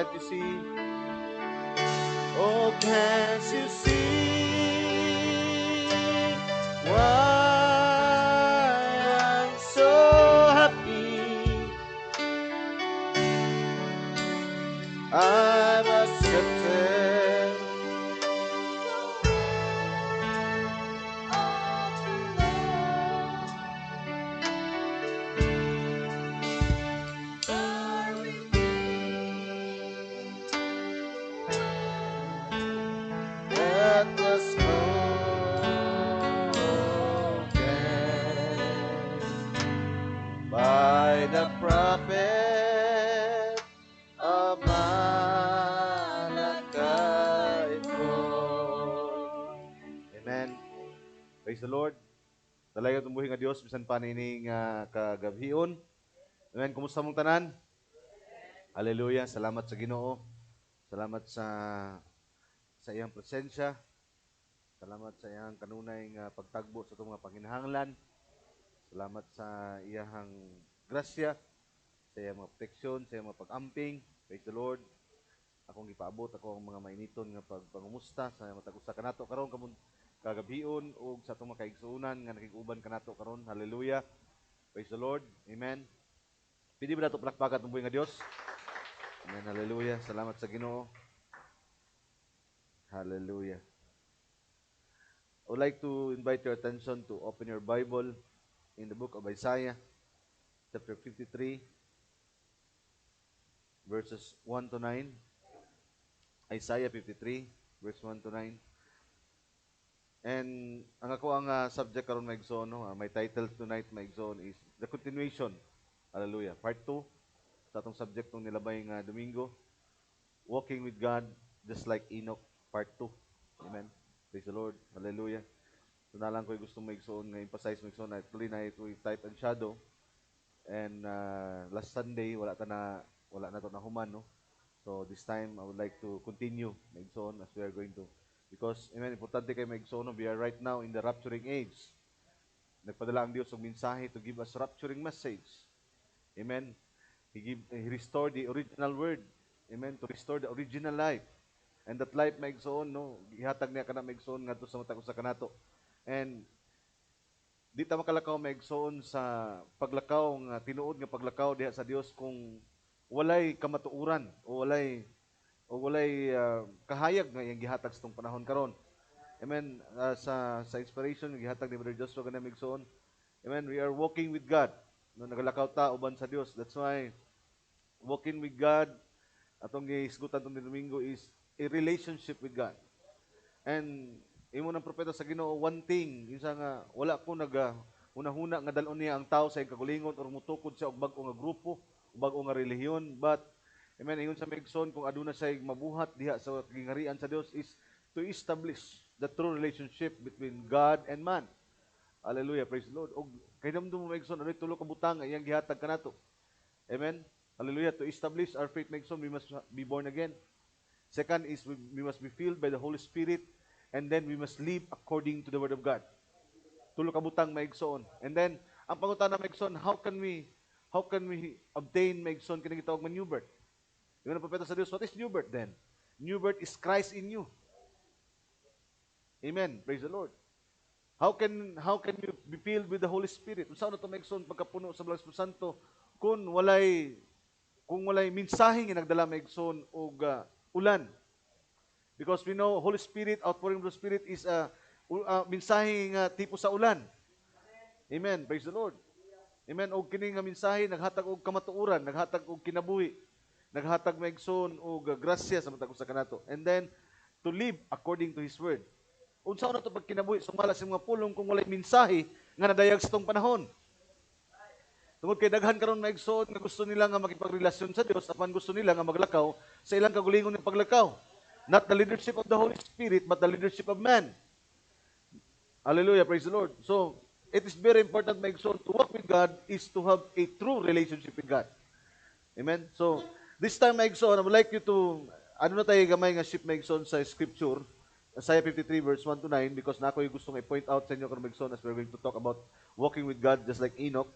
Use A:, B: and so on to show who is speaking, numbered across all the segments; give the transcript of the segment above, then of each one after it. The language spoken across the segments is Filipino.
A: can't you see? Oh, can't you see why I'm so happy? I'm accepted. That was spoken by the prophet of Malachi 4. Amen. Praise the Lord. Talaga tumbuhin nga Dios bisan pa nini nga kagabhion. Amen. Kumusta mong tanan? Hallelujah. Salamat sa Ginoo. Salamat sa iyang presensya. Salamat sa iyang kanunay nga pagtagbo sa itong mga panginahanglan. Salamat sa iyang grasya, sa iyang mga proteksyon, sa iyang mga pag-amping. Praise the Lord. Akong gipaabot ako ang mga mainiton nga pagpangumusta sa matag-usa kanato karon kagabhion ug sa itong mga kaigsuonan nga nakig-uban kanato karon. Hallelujah. Praise the Lord. Amen. Pili ba nato palakpakan ang buhay nga Dios? Amen. Hallelujah. Salamat sa Ginoo. Hallelujah. I would like to invite your attention to open your Bible in the book of Isaiah, chapter 53, verses 1 to 9. Isaiah 53, verse 1 to 9. And ang ako ang subject karon maigsoon, no? My title tonight maigsoon is The Continuation. Hallelujah. Part 2 sa atong subject ng nilabay nga Domingo, Walking with God just like Enoch, Part 2. Amen. Praise the Lord. Hallelujah. So na lang ko gusto maigsoon nga emphasize maigsoon na tuloy na ito type and shadow. And last Sunday wala na to na human, no? So this time I would like to continue maigsoon as we are going to, because amen, importante kay maigsoon, no? We are right now in the rapturing age. Nagpadala ang Dios og mensahe to give us rapturing message. Amen. He restored the original word. Amen. To restore the original life. And that life maigsoon, no? Gihatag niya kana maigsoon ngadto sa matag usa kanato. And di ta makalakaw maigsoon sa paglakaw nga tinuod nga paglakaw diha sa Dios kung walay kamatuoran o walay kahayag nga iyang gihatag sa tong panahon karon. Amen. Sa inspiration gihatag ni Brother Joshua kanang maigsoon. Amen. We are walking with God. No, nagalakaw ta uban sa Dios. That's why walking with God, atong gihisgutan tong Domingo, is a relationship with God. And imo ng propeta sa Ginoo, one thing, isa nga wala ko una-huna nga dalon niya ang tao sa kagulingon or mutukod siya og bag-o nga grupo, bag-o nga relihiyon, but amen, ingon sa maigsoon, kung aduna siya mabuhat diha sa gingarian sa Dios, is to establish the true relationship between God and man. Hallelujah, praise the Lord. Og kahinamdum mo maigsoon, ano tulo ka butang nga iyang gihatag kanato. Amen. Hallelujah. To establish our faith maigsoon, we must be born again. Second is we must be filled by the Holy Spirit, and then we must live according to the Word of God. Tulo ka butang maigsoon. And then ang pangutana maigsoon, how can we obtain maigsoon kini gitawag nga new birth? Yung napapeta sa Dios, what is new birth then? New birth is Christ in you. Amen. Praise the Lord. How can you be filled with the Holy Spirit? Unsa na to maigsoon pagkapuno sa Espiritu Santo kung walay mensahe nga nagdala maigsoon og ulan? Because we know Holy Spirit, outpouring of the Spirit is a mensahe nga tipo sa ulan. Amen. Praise the Lord. Amen. Og kini nga mensahe naghatag og kamatuoran, naghatag og kinabuhi, naghatag maigsoon og grasya sa matag usa kanato. And then to live according to His word. Unsa na to pag kinabuhi sumala sa mga pulong kung walay mensahe nga nadayag sa tong panahon. Tungod kay daghan karon maigsoon nga gusto nila nga makipagrelasyon sa Dios, apan gusto nila nga maglakaw sa ilang kagulingon ng paglakaw. Not the leadership of the Holy Spirit, but the leadership of man. Hallelujah, praise the Lord. So, it is very important maigsoon to walk with God is to have a true relationship with God. Amen. So, this time maigsoon, I would like you to na tayo gamay nga shift maigsoon sa scripture. Isaiah 53 verse 1 to 9, because na ako yung gustong i-point out sa inyo karon maigsoon as we're going to talk about walking with God just like Enoch.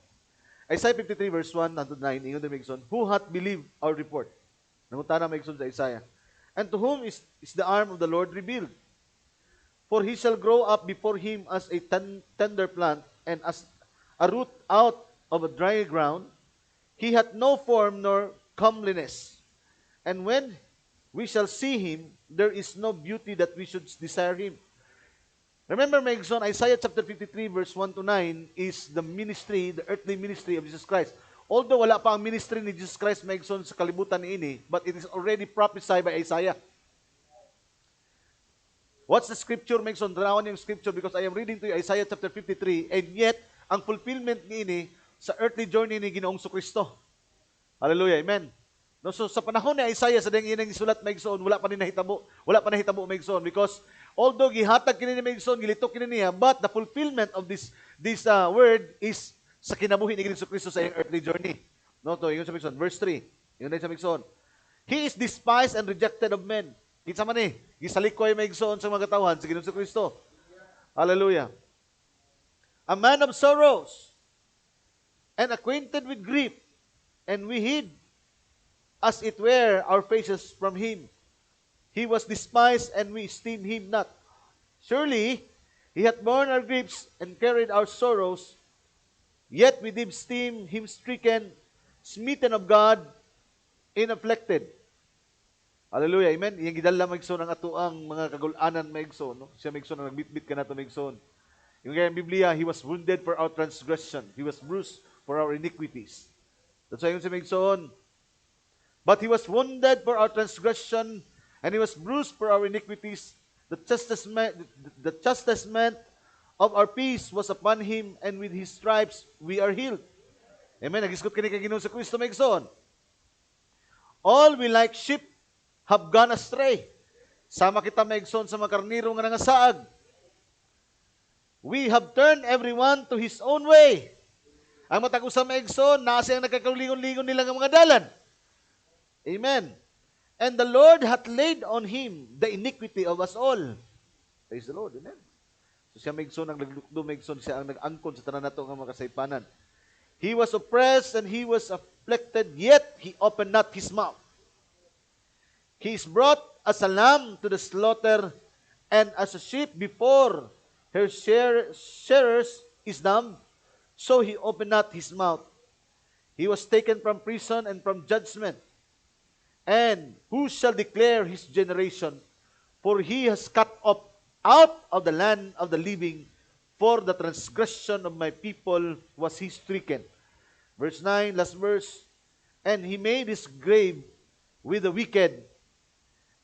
A: Isaiah 53 verse 1 to 9, ingon din maigsoon, who hath believed our report? Nangutana maigsoon sa Isaiah. And to whom is the arm of the Lord revealed? For he shall grow up before him as a tender plant, and as a root out of a dry ground. He hath no form nor comeliness. And when we shall see him, there is no beauty that we should desire him. Remember, Megson, Isaiah chapter 53, verse 1 to 9 is the ministry, the earthly ministry of Jesus Christ. Although wala pa ang ministry ni Jesus Christ, Megson, sa kalibutan ni ini, but it is already prophesied by Isaiah. What's the scripture, Megson? Tanawan yung scripture because I am reading to you Isaiah chapter 53, and yet, ang fulfillment ni ini sa earthly journey ni Ginoong Kristo. Hallelujah, amen. No, so sa panahon ni Isaiah, sa ding inang isulat, Megson, wala pa nahitabo, Megson, because although gihatag kini ni Megson, gilitok kini niya, but the fulfillment of this word is sa kinabuhi ni Ginoong Kristo sa iyang earthly journey. No, to, yun sa Megson, verse 3. Yun na sa Megson. He is despised and rejected of men. Kitsa man gisalikoy Megson sa mga katawan sa Ginoong Kristo. Hallelujah. A man of sorrows and acquainted with grief, and we hid as it were our faces from him. He was despised, and we esteemed him not. Surely he hath borne our griefs and carried our sorrows, yet we did esteem him stricken, smitten of God, and afflicted. Hallelujah, amen. Iyang gidala Megson ang atoang mga kagulanan Megson, no? Siya Megson ang nagbitbit ka nato Megson. Yung kaya Biblia, he was wounded for our transgression, he was bruised for our iniquities. That's why yung si Megson, but he was wounded for our transgression, and he was bruised for our iniquities. The chastisement of our peace was upon him, and with his stripes we are healed. Amen. Nagisgot kini kay Ginoong Kristo Megson. All we like sheep have gone astray. Sama kita Megson sa mga karniro nga nangasaag. We have turned everyone to his own way. Ang matag usa Megson, naa siyang nagkakalingon-lingon nila nga mga dalan. Amen. And the Lord hath laid on him the iniquity of us all. Praise the Lord. Amen. So siya Megson, ang naglukdo Megson, siya ang nag-angkon sa tanan nato nga mga kasaypanan. He was oppressed and he was afflicted, yet he opened not his mouth. He is brought as a lamb to the slaughter, and as a sheep before her shearers is dumb, so he opened not his mouth. He was taken from prison and from judgment. And who shall declare his generation? For he has cut off out of the land of the living, for the transgression of my people was he stricken. Verse 9, last verse. And he made his grave with the wicked,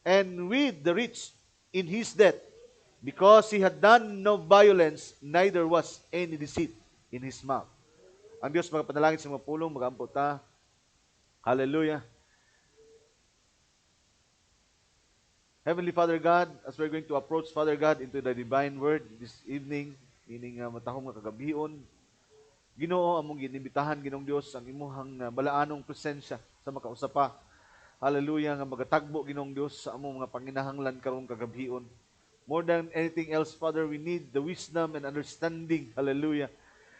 A: and with the rich in his death, because he had done no violence, neither was any deceit in his mouth. Ang Diyos magapanalangin sa mga pulong, mag-ampot ta. Hallelujah. Heavenly Father God, as we're going to approach, Father God, into the divine word this evening, ining matahong mga kagabion, Ginoo, among ginibitahan, Ginoong Diyos, ang imuhang balaanong presensya sa makausapa. Hallelujah, nga magatagbo, Ginoong Diyos, sa among mga panginahanglan karong kagabion. More than anything else, Father, we need the wisdom and understanding, hallelujah,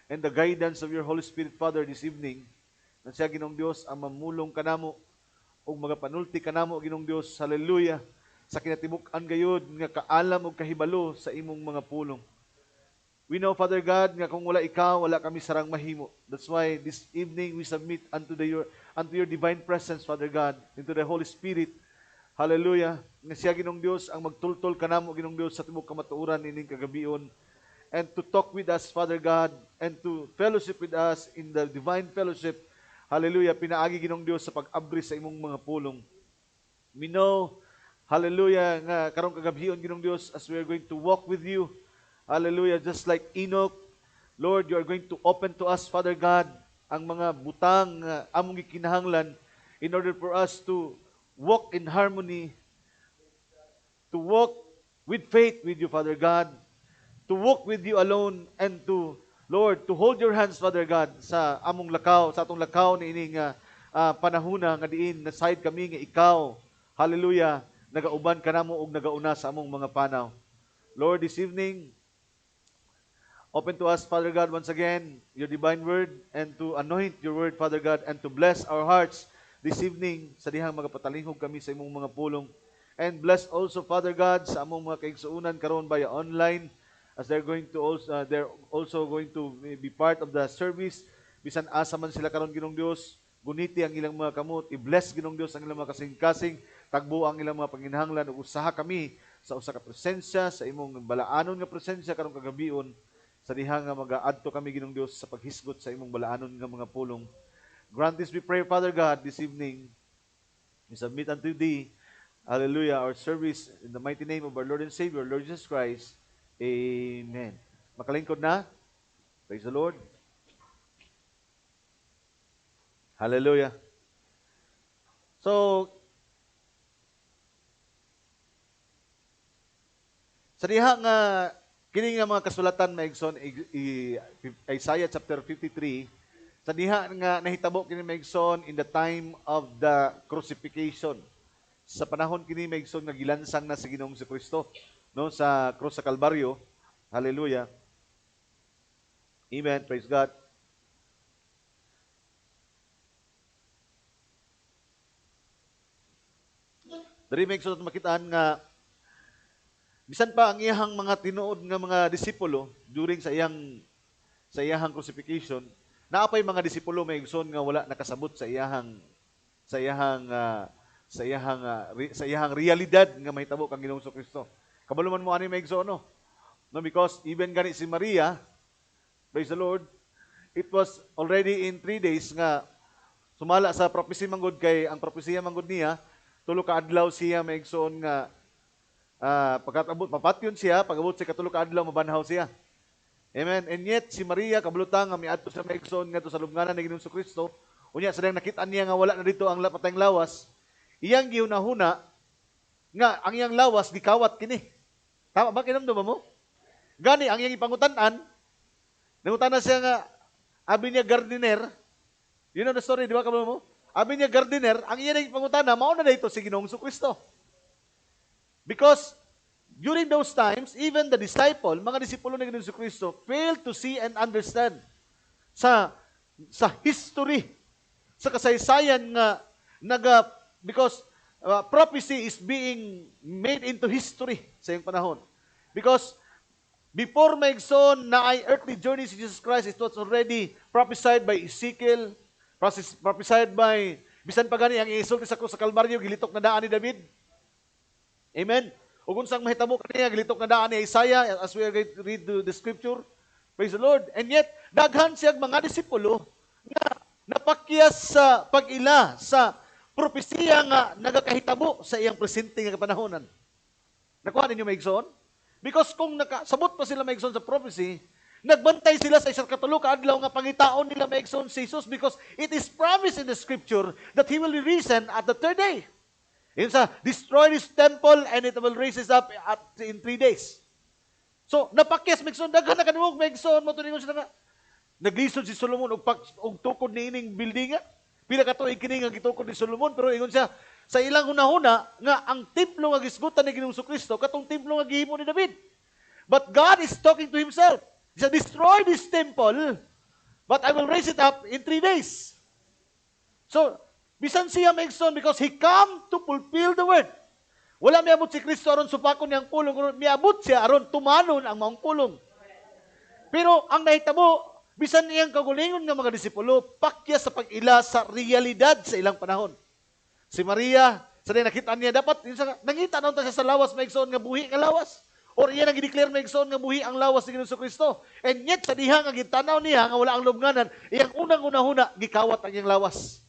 A: and the guidance of your Holy Spirit, Father, this evening, na siya, Ginoong Diyos, ang mamulong kanamo, o magapanulti kanamo, Ginoong Diyos, hallelujah, sa kinatibuk-an gayud nga kaalam o kahibalo sa imong mga pulong. We know, Father God, nga kung wala ikaw, wala kami sarang mahimo. That's why this evening we submit unto your divine presence, Father God, into the Holy Spirit. Hallelujah. Nga siya, Ginoong Diyos, ang magtultol kanamo, Ginoong Diyos, sa tibok kamatuuran ining kagabion. And to talk with us, Father God, and to fellowship with us in the divine fellowship. Hallelujah. Pinaagi, Ginoong Diyos, sa pag-abri sa imong mga pulong. We know, hallelujah, nga karong kagabion, Ginoong Diyos, as we are going to walk with you, hallelujah, just like Enoch, Lord, you are going to open to us, Father God, ang mga butang among gikinahanglan in order for us to walk in harmony, to walk with faith with you, Father God, to walk with you alone, and to, Lord, to hold your hands, Father God, sa among lakaw, sa atong lakaw ni ining panahuna nga diin na side kami nga ikaw, hallelujah, nagauban kanamo og nagauna sa among mga panaw. Lord, this evening, open to us, Father God, once again, your divine word, and to anoint your word, Father God, and to bless our hearts this evening sa dihang magapatalingog kami sa imong mga pulong. And bless also, Father God, sa among mga kaigsuunan karon via online as they're also going to be part of the service. Bisan asa man sila karon, Ginoong Dios, guniti ang ilang mga kamot, i-bless Ginoong Dios ang ilang mga kasing-kasing, tagbo ang ilang mga panginhanglan, ug usaha kami sa usa ka presensya, sa imong balaanon nga presensya karong kagabion, sa diha nga mag-aadto kami, Ginoong Dios, sa paghisgot sa imong balaanon nga mga pulong. Grant this, we pray, Father God, this evening. We submit unto Thee, hallelujah, our service in the mighty name of our Lord and Savior, Lord Jesus Christ. Amen. Makalingkod na. Praise the Lord. Hallelujah. So, sa diha nga kini nga mga kasulatan maigsoon, Isaiah chapter 53, sa diha nga nahitabo kini maigsoon in the time of the crucifixion. Sa panahon kini maigsoon nga gilansang na si Ginoong Kristo, no, sa krus sa Kalbaryo. Hallelujah. Amen. Praise God. Dari maigsoon makitaan nga bisan pa ang iyahang mga tinuod nga mga disipulo during sa iyahang crucifixion, naapay mga disipulo maigsoon nga wala nakasabot sa iyahang realidad nga mahitabo kang Ginoong Kristo. Kabalo man mo ani maigsoon, no? No, because even gani si Maria, praise the Lord, it was already in 3 days nga sumala sa prophecy manggod, kay ang propesya manggod niya tulo ka adlaw siya maigsoon nga pagkatapos mapatyon siya, pag-abot sa katulo ka adlaw mabanhaw siya. Amen. And yet si Maria kabulutang nga miadto sa maigsoon nga sa lubnganan ni Ginoong Kristo, unya sa nakita niya nga wala na dito ang patayng lawas, iyang gihunahuna nga ang iyang lawas gikawat kini. Tama ba kinamdum mo? Gani ang iyang ipangutan-an, nangutana siya nga abi niya gardener. You know the story, di ba kabalo mo? Abi niya gardener, ang iyang ipangutana mao na dito si Ginoong Kristo. Because during those times, even the mga disipulo ni Ginoong Kristo failed to see and understand sa history, sa kasaysayan nga because prophecy is being made into history sa iyong panahon. Because before maigsoon na ay earthly journey si Jesus Christ, it was already prophesied by Ezekiel, prophesied by, bisan pa gani ang isulti sa krus sa Kalbaryo, gilitok na daan ni David. Amen. Ug unsang mahitabo kaniya, gilitok na daan ni Isaiah, as we are going to read the scripture. Praise the Lord. And yet, daghan siyang mga disipulo na napakyas sa pag-ila sa propesiya nga nagakahitabo sa iyang presente nga kapanahonan. Nakuha ninyo maigsoon? Because kung nakasabot pa sila maigsoon sa prophecy, nagbantay sila sa isang katulo ka adlaw nga pangitaon nila maigsoon si Jesus, because it is promised in the scripture that He will be risen at the 3rd day. Yun sa, destroy this temple and it will raise it up in 3 days. So, napakyas maigsoon, daghan na kanuog maigsoon, matuningon sila nga, naglisod si Solomon og tukod ni ining building nga. Pila ka tuig kini nga gitukod ni Solomon, pero ingon siya, sa ilang hunahuna nga ang templo nga gisgutan ni Ginoong Kristo katong templo nga gihimo ni David. But God is talking to himself. He said, destroy this temple, but I will raise it up in 3 days. So, bisan siya maigsoon because He come to fulfill the word. Wala miabot si Kristo aron supakon niyang pulong, miabot siya aron tumanon ang maong pulong. Pero ang nahitabo, bisan iyang kagulingon nga mga disipulo, pakya sa pag-ila sa realidad sa ilang panahon. Si Maria, sa nakita niya, dapat, nangita na siya sa lawas, maigsoon nga buhi nga lawas. Or iyan ang i-declare maigsoon nga buhi ang lawas ni Ginoong Kristo. And yet, sa diha nga gitanaw niya, nga wala ang lubnganan, iyang unang-unahuna, gikawat ang iyang lawas.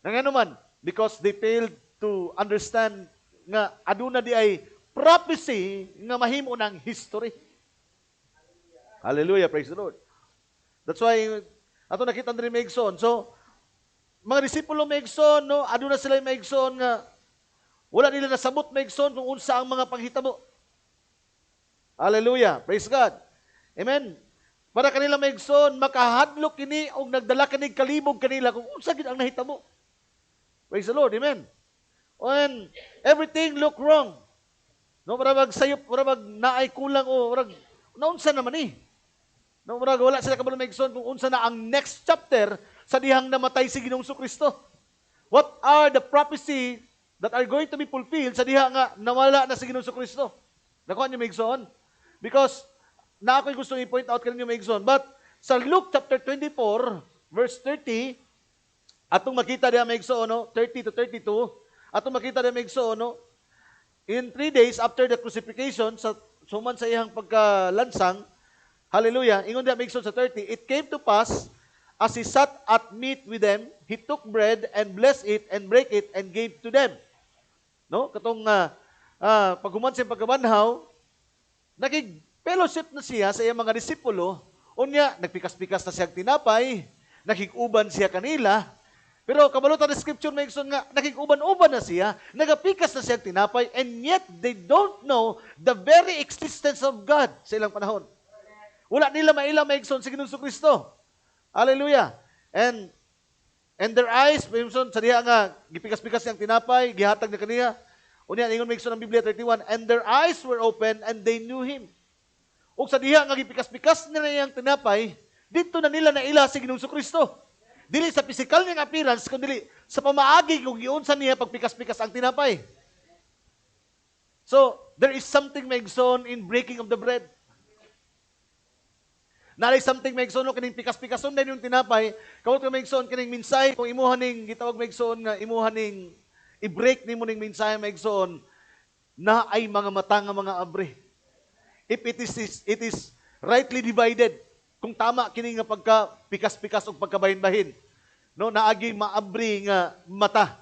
A: Nangano man, because they failed to understand nga aduna di ay prophecy nga mahimo ng history. Hallelujah, praise the Lord. That's why, ato nakita rin maigsoon. So, mga disipulo maigsoon, no, aduna sila maigsoon nga wala nila nasabot maigsoon kung unsa ang mga panghitabo. Hallelujah, praise God. Amen. Para kanila maigsoon, makahadlok kini og nagdala kanig kalibog kanila kung unsa gid ang nahitabo. Praise the Lord, amen. And everything look wrong. No, para magsayop, para naay kulang o naunsa naman eh. No, wala sila kabalo maigsoon kung unsa na ang next chapter
B: sa dihang namatay si Ginoong Kristo? What are the prophecy that are going to be fulfilled sa diha nga nawala na si Ginoong Kristo? Nakuha niyo maigsoon? Because na ako'y gusto i-point out kaninyo maigsoon. But sa Luke chapter 24, verse 30, atong makita diha maigsoon, no? 30 to 32, atong makita diha maigsoon, no? In 3 days after the crucifixion, sa suman sa iyang pagkalansang, hallelujah, ingon diha maigsoon sa 30, it came to pass, as he sat at meat with them, he took bread and blessed it and break it and gave to them. No? Katong paghuman sa pagkabanhaw, nakig-fellowship na siya sa iyang mga disipulo, unya, nagpikas-pikas na siyang tinapay, nakig-uban siya kanila, pero kabalutan ng scripture may ikson nga, nakig-uban-uban na siya, nagapikas na siyang tinapay, and yet they don't know the very existence of God sa ilang panahon. Wala nila maila may ikson si Ginoong Kristo. Hallelujah. And their eyes, may ikson sa diha nga, gipikas-pikas siyang tinapay, gihatag na kaniya, unya, ingon may ikson ng Biblia 31, and their eyes were open and they knew Him. O sa diha nga gipikas-pikas nila yung tinapay, dito na nila naila si Ginoong Kristo. Dili sa physical niyang appearance, kundi sa pamaagi kung giunsa niya pagpikas-pikas ang tinapay. So, there is something maigsoon in breaking of the bread. Naray something maigsoon no kining pikas-pikason din yung tinapay, kawat ka maigsoon kining minsay, kung imuha ning gitawag maigsoon nga imuha ning i-break nimo ning minsay maigsoon na ay mga mata nga mga abre. If it is rightly divided, kung tama kini nga pagka pikas-pikas o pagkabahin-bahin, no, naagi maabri nga mata.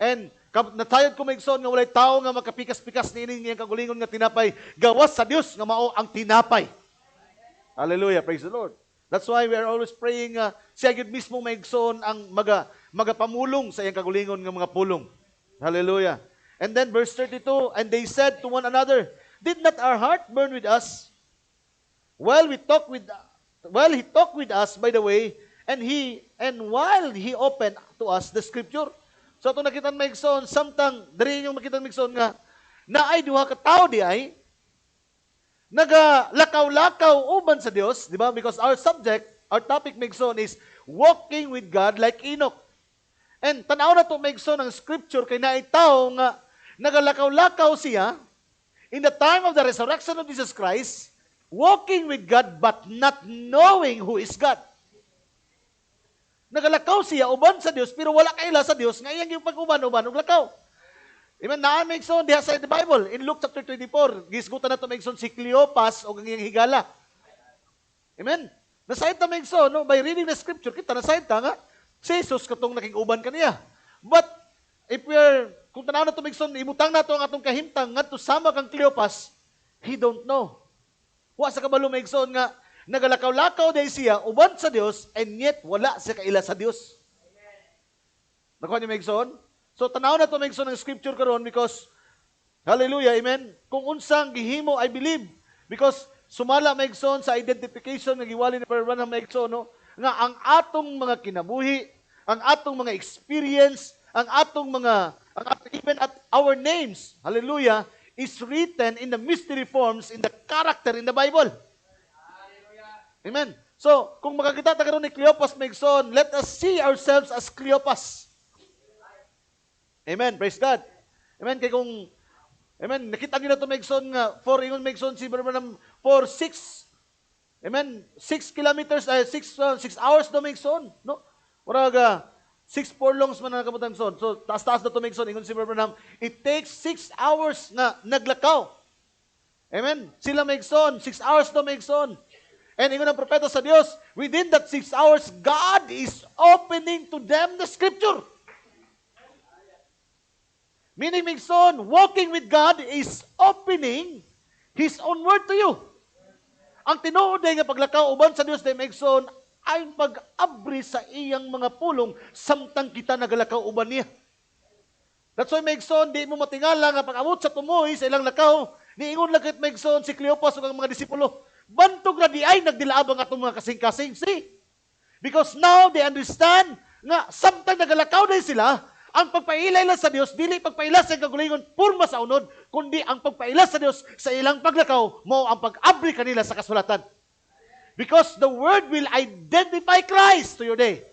B: And natayod ko maigsoon nga walay tao nga makapikas-pikas niining nga kagulingon nga tinapay, gawas sa Dios nga mao ang tinapay. Hallelujah, praise the Lord. That's why we are always praying siya gid mismo maigsoon ang magapamulong sa iyang kagulingon nga mga pulong. Hallelujah. And then verse 32, and they said to one another, did not our heart burn with us while he talked with us by the way, and while he opened to us the scripture? So ito nakita maigsoon, samtang diri yung makita maigsoon nga naay duha ka tawo di ay nagalakaw-lakaw uban sa Dios, di ba? Because our topic maigsoon is walking with God like Enoch. And tanaw na to maigsoon ang scripture kay naay tawo nga nagalakaw-lakaw siya in the time of the resurrection of Jesus Christ, walking with God but not knowing who is God. Nagalakaw siya uban sa Dios pero wala kaila sa Dios nga iyang yung pag-uban-uban ug lakaw. Amen. Naan maigsoon diha sa the Bible in Luke chapter 24, gisgutan nato maigsoon si Cleopas ug ang iyang higala. Amen. Nasayt ta maigsoon no, by reading the scripture kita nasayt ta nga si Jesus katong nakig-uban kaniya. But if kung tanaw nato maigsoon imutang nato ang atong kahimtang ngadto sama kang Cleopas, he don't know. Wa sa kabalo maigsoon nga nagalakaw-lakaw day siya uban sa Dios and yet wala siya kaila sa Dios. Nakuha niyo maigsoon? So tanaw na to maigsoon ng scripture karon because hallelujah, amen. Kung unsang gihimo I believe because sumala maigsoon sa identification nga giwali ni Brother Branham maigsoon no, nga ang atong mga kinabuhi, ang atong mga experience, even at our names, hallelujah, is written in the mystery forms in the character in the Bible. Amen. So, kung makakita ta karon ni Cleopas maigsoon, let us see ourselves as Cleopas. Amen. Praise God. Amen. Kaya kung, amen, nakita nyo na ito maigsoon nga, ingon maigsoon si Brother Branham, for 6 kilometers, 6 hours na maigsoon. No? Wala 6 furlongs man na nakabutang son. So, taas-taas na ito maigsoon. Ingon si Brother Branham, it takes 6 hours na naglakaw. Amen. Sila maigsoon, 6 hours na maigsoon. And ingon ang propeta sa Dios, within that 6 hours, God is opening to them the scripture. Meaning, maigsoon, walking with God is opening His own word to you. Ang tinuod nga paglakaw uban sa Dios day maigsoon ay pag-abri sa iyang mga pulong samtang kita nagalakaw uban niya. That's why maigsoon di mo matingala nga pag-amot sa tumoy sa ilang lakaw, niingon lang kit maigsoon si Cleopas ug ang mga disipulo. Bantog na di ay nagdilaabang atong mga kasing-kasing. See? Because now they understand nga samtang nagalakaw day sila, ang pagpailay lang sa Dios, dili pagpaila sa kagulingon purma sa unod, kundi ang pagpaila sa Dios sa ilang paglakaw, mo ang pag-abri kanila sa kasulatan. Because the Word will identify Christ to your day.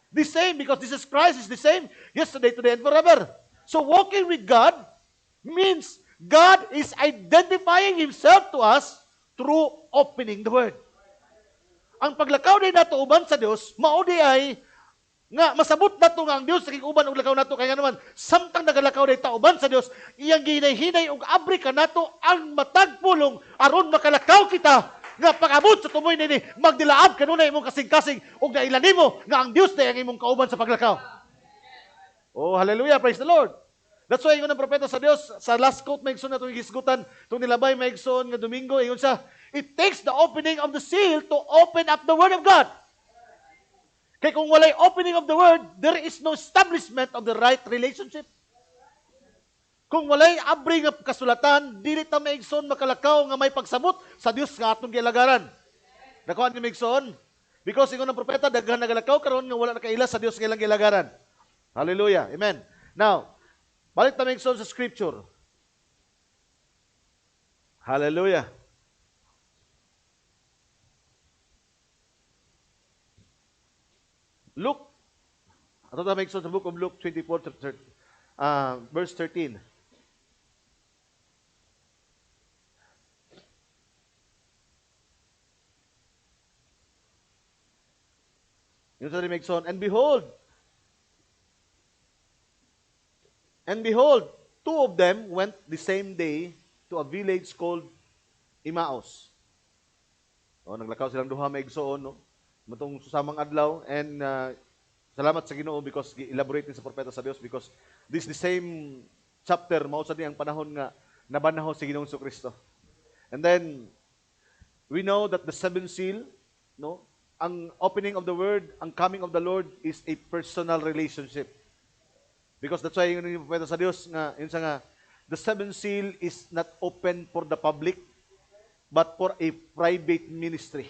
B: The same, because Jesus Christ is the same yesterday, today, and forever. So walking with God means God is identifying Himself to us through opening the Word. Ang paglakaw din nato uban sa Dios, mao di ay nga masabot nato nga ang Dios naging uban og lakaw nato kaya naman samtang nagalakaw day ta uban sa Dios, iyang gihinay-hinay og abri ka nato ang matag pulong aron makalakaw kita nga pag-abot sa tumoy nini magdilaab kanunay imong kasing-kasing ug nailan nimo nga ang Dios day ang imong kauban sa paglakaw. Oh, hallelujah, praise the Lord. That's why ingon ang propeta sa Dios sa last quote maigsoon natong hisgutan tong nilabay maigsoon nga Domingo, ingon siya, it takes the opening of the seal to open up the Word of God. Kaya kung walay opening of the Word, there is no establishment of the right relationship. Kung walay abri nga kasulatan, dili ta maigsoon makalakaw nga may pagsabot sa Dios nga atong gilagaran. Nakuha ni maigsoon? Because ingon ang propeta, daghan nagalakaw karon nga wala nakaila sa Dios nga ilang gilagaran. Hallelujah. Amen. Now, balik ta maigsoon sa scripture. Hallelujah. Luke, ato ta maigsoon sa book of Luke 24, verse 13. Yun sa maigsoon, and behold, two of them went the same day to a village called Emmaus. O, naglakaw silang duha maigsoon, no? Matong susamang adlaw, and salamat sa Ginoo because elaborate sa propeta sa Dios because this the same chapter mao sa ang panahon nga nabanaho si Ginoong Kristo. And then we know that the seventh seal, no, ang opening of the word, ang coming of the Lord is a personal relationship. Because that's why yung propeta sa Dios nga yun sa nga the seventh seal is not open for the public but for a private ministry.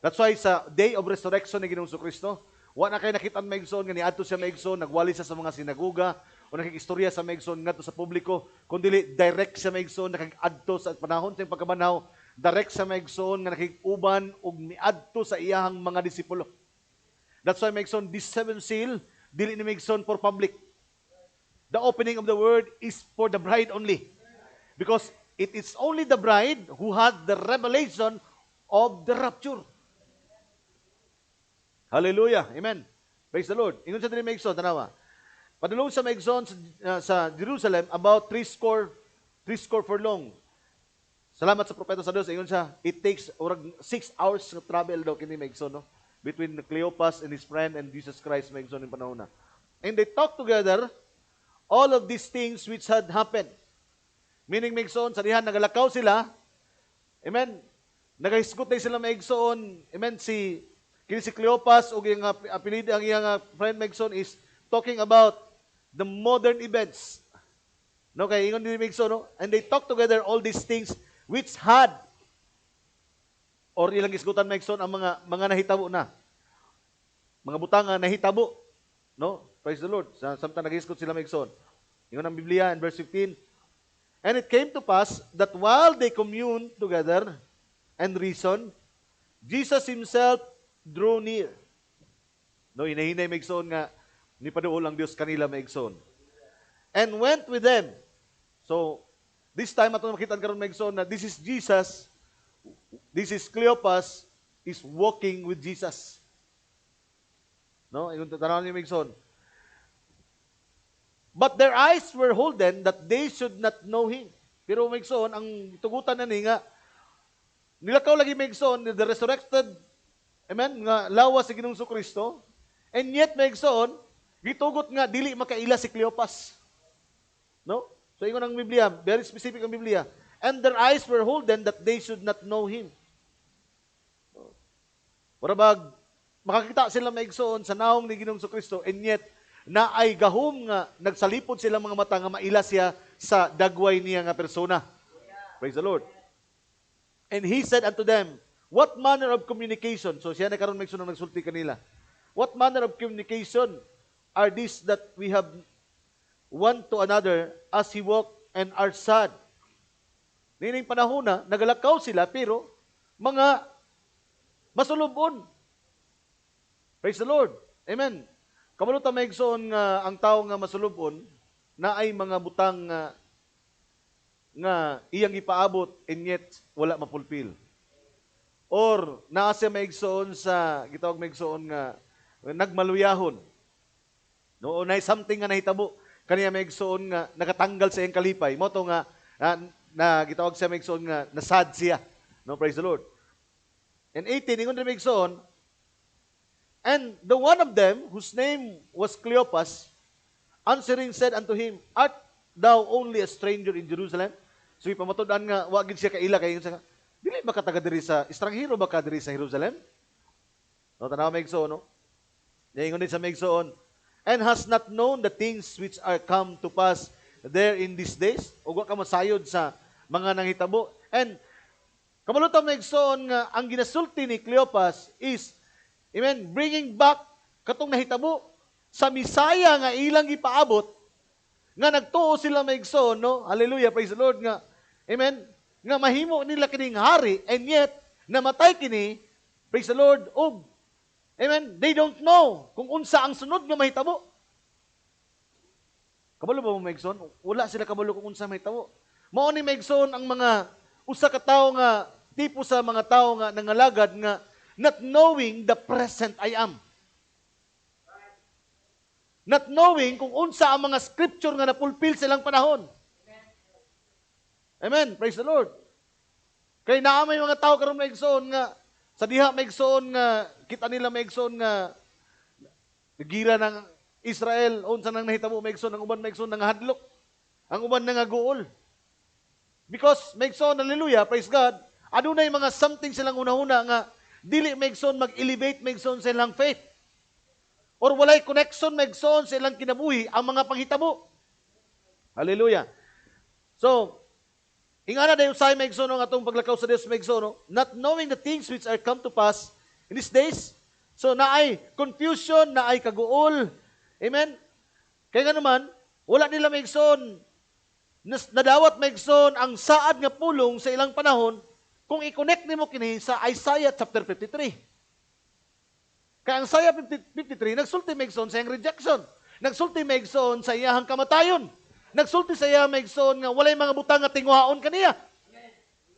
B: That's why sa day of resurrection ni Ginoong Kristo, wa na kay nakitaan maigsoon nga niadto siya maigsoon, nagwali siya sa mga sinagoga o nakikistorya sa maigsoon ngadto sa publiko, kundi direct siya maigsoon nakag-adto sa panahon sa pagkabanaw, direct sa maigsoon nga nakig-uban og miadto sa iyahang mga disipulo. That's why maigsoon this seventh seal dili ni maigsoon for public. The opening of the word is for the bride only. Because it is only the bride who has the revelation of the rapture. Hallelujah. Amen. Praise the Lord. Ingon sa diri maigsoon tanawa. Padulong sa maigsoon sa Jerusalem about 3 score furlong. Salamat sa propeta sa Dios. Ingon siya, it takes orag 6 hours ng travel daw kini maigsoon, no? Between Cleopas and his friend and Jesus Christ maigsoon in panahon na. And they talked together all of these things which had happened. Meaning maigsoon sa dihan nagalakaw sila. Amen. Nagahisgot na sila maigsoon. Amen. Kini si Cleopas o yung apelido ang iyang friend maigsoon is talking about the modern events. No, kay ingon ni maigsoon, no? And they talk together all these things which had or ilang isgutan maigsoon ang mga nahitabo na. Mga butanga nahitabo, no? Praise the Lord. Samtang nag-isgot sila maigsoon. Ingon ang Biblia in verse 15. And it came to pass that while they communed together and reasoned, Jesus himself drew near. No, hinahinay maigsoon nga ni paduol ang Dios kanila maigsoon. And went with them. So, this time ato makita karon maigsoon na this is Jesus. This is Cleopas is walking with Jesus. No, ingon tanaw ni maigsoon. But their eyes were holden that they should not know him. Pero maigsoon ang tugutan na ni nga nilakaw lagi maigsoon the resurrected, amen, nga lawas si Ginoong Kristo, and yet maigsoon gitugot nga dili makaila si Cleopas. No? So ingon ang Biblia, very specific ang Biblia. And their eyes were holden that they should not know him. Para makakita sila maigsoon sa naong ni Ginoong Kristo, and yet na ay gahom nga nagsalipod sila mga mata nga maila siya sa dagway niya nga persona. Praise the Lord. And he said unto them, what manner of communication? So siya na karon maigsoon nagsulti kanila. What manner of communication are these that we have one to another as he walked and are sad? Nining panahon na nagalakaw sila pero mga masulubon. Praise the Lord. Amen. Kabalo ta maigsoon nga ang tao nga masulubon na ay mga butang nga iyang ipaabot and yet wala mapulpil. Or naa siya maigsoon sa gitawag maigsoon nga nagmaluyahon. No, unay something nga nahitabo kaniya maigsoon nga nakatanggal sa iyang kalipay. Mo to nga na gitawag siya maigsoon nga nasad siya. No, praise the Lord. And 18 ingon na maigsoon, and the one of them whose name was Cleopas answering said unto him, art thou only a stranger in Jerusalem? So ipamatudan nga wagid siya kaila kay siya. Dili ba ka taga diri sa estranghero ba ka diri sa Jerusalem? No, tanaw maigsoon no. Ingon din sa maigsoon, and has not known the things which are come to pass there in these days? O wa ka masayod sa mga nanghitabo. And kabalutan maigsoon nga ang ginasulti ni Cleopas is, amen, bringing back katong nahitabo sa Misaya nga ilang gipaabot nga nagtuo sila maigsoon, no? Hallelujah, praise the Lord nga. Amen. Nga mahimo nila kining hari and yet namatay kini, praise the Lord, og amen, they don't know kung unsa ang sunod nga mahitabo. Kabalo ba mo maigsoon? Wala sila kabalo kung unsa mahitabo. Mao ni maigsoon ang mga usa ka tawo nga tipo sa mga tawo nga nangalagad nga not knowing the present I am. Not knowing kung unsa ang mga scripture nga napulpil silang panahon. Amen. Praise the Lord. Kay naa may mga tao karon maigsoon nga sa diha maigsoon nga kita nila maigsoon nga gira ng Israel unsa nang nahitabo maigsoon ang uban maigsoon nga hadlok. Ang uban nga guol. Because maigsoon, hallelujah, praise God, adunay mga something silang una-una nga dili maigsoon mag-elevate maigsoon sa ilang faith. Or walay connection maigsoon sa ilang kinabuhi ang mga panghitabo. Hallelujah. So, ingana dayon say maigsoon ang atong paglakaw sa Dios maigsoon, not knowing the things which are come to pass in these days. So naay confusion, naay kaguol. Amen. Kaya nga naman, wala nila maigsoon nadawat maigsoon ang saad nga pulong sa ilang panahon kung i-connect nimo kini sa Isaiah chapter 53. Kaya ang Isaiah 53 nagsulti maigsoon sa iyang rejection. Nagsulti maigsoon sa iyang kamatayon. Nagsulti sa iya maigsoon nga walay mga butang nga tinguhaon kaniya.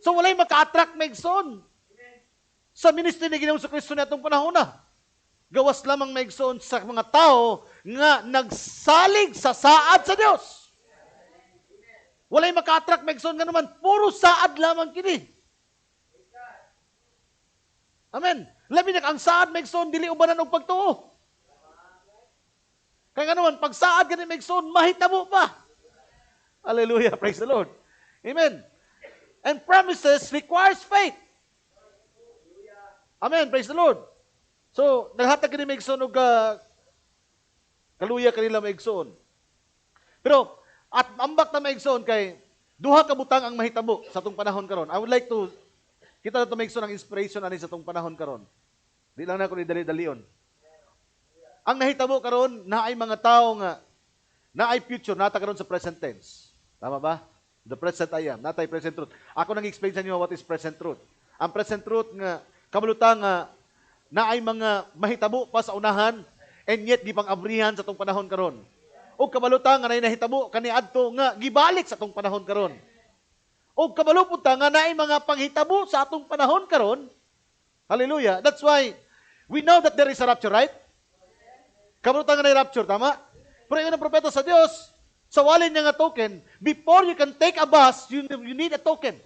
B: So walay maka-attract maigsoon sa ministry ni Ginoong Kristo natong panahon na. Gawas lamang maigsoon sa mga tao nga nagsalig sa saad sa Dios. Walay maka-attract maigsoon nga naman puro saad lamang kini. Amen. Labi na ang saad maigsoon dili ubanan og pagtuo. Kaya nga naman pag saad kani maigsoon mahitabo pa. Hallelujah. Praise the Lord. Amen. And promises requires faith. Amen. Praise the Lord. So, naghatag ka ni maigsoon o kaluya kanila maigsoon. Pero, at ambak na maigsoon kay duha ka butang ang mahitabo sa itong panahon karon. I would like to, kita na ito maigsoon ang inspiration ani sa itong panahon karon. Di lang na ako ni dali-dalion. Ang nahitabo karon na ay mga tao nga na ay future, nata karon sa present tense. Tama ba? The present I am. Not I present truth. Ako nang explain sa inyo what is present truth. Ang present truth nga, kamalutang nga, na ay mga mahitabo pa sa unahan, and yet di pang abrihan sa tong panahon karon. O kamalutang nga na nahitabo, kaniadto nga, gibalik sa tong panahon karon. O kamalupunta nga na ay mga panghitabo sa atong panahon karon. Hallelujah. That's why, we know that there is a rapture, right? Kamalutang nga na rapture, tama? Pero yung propeta sa Diyos, sa walin niya nga token, before you can take a bus, you need a token.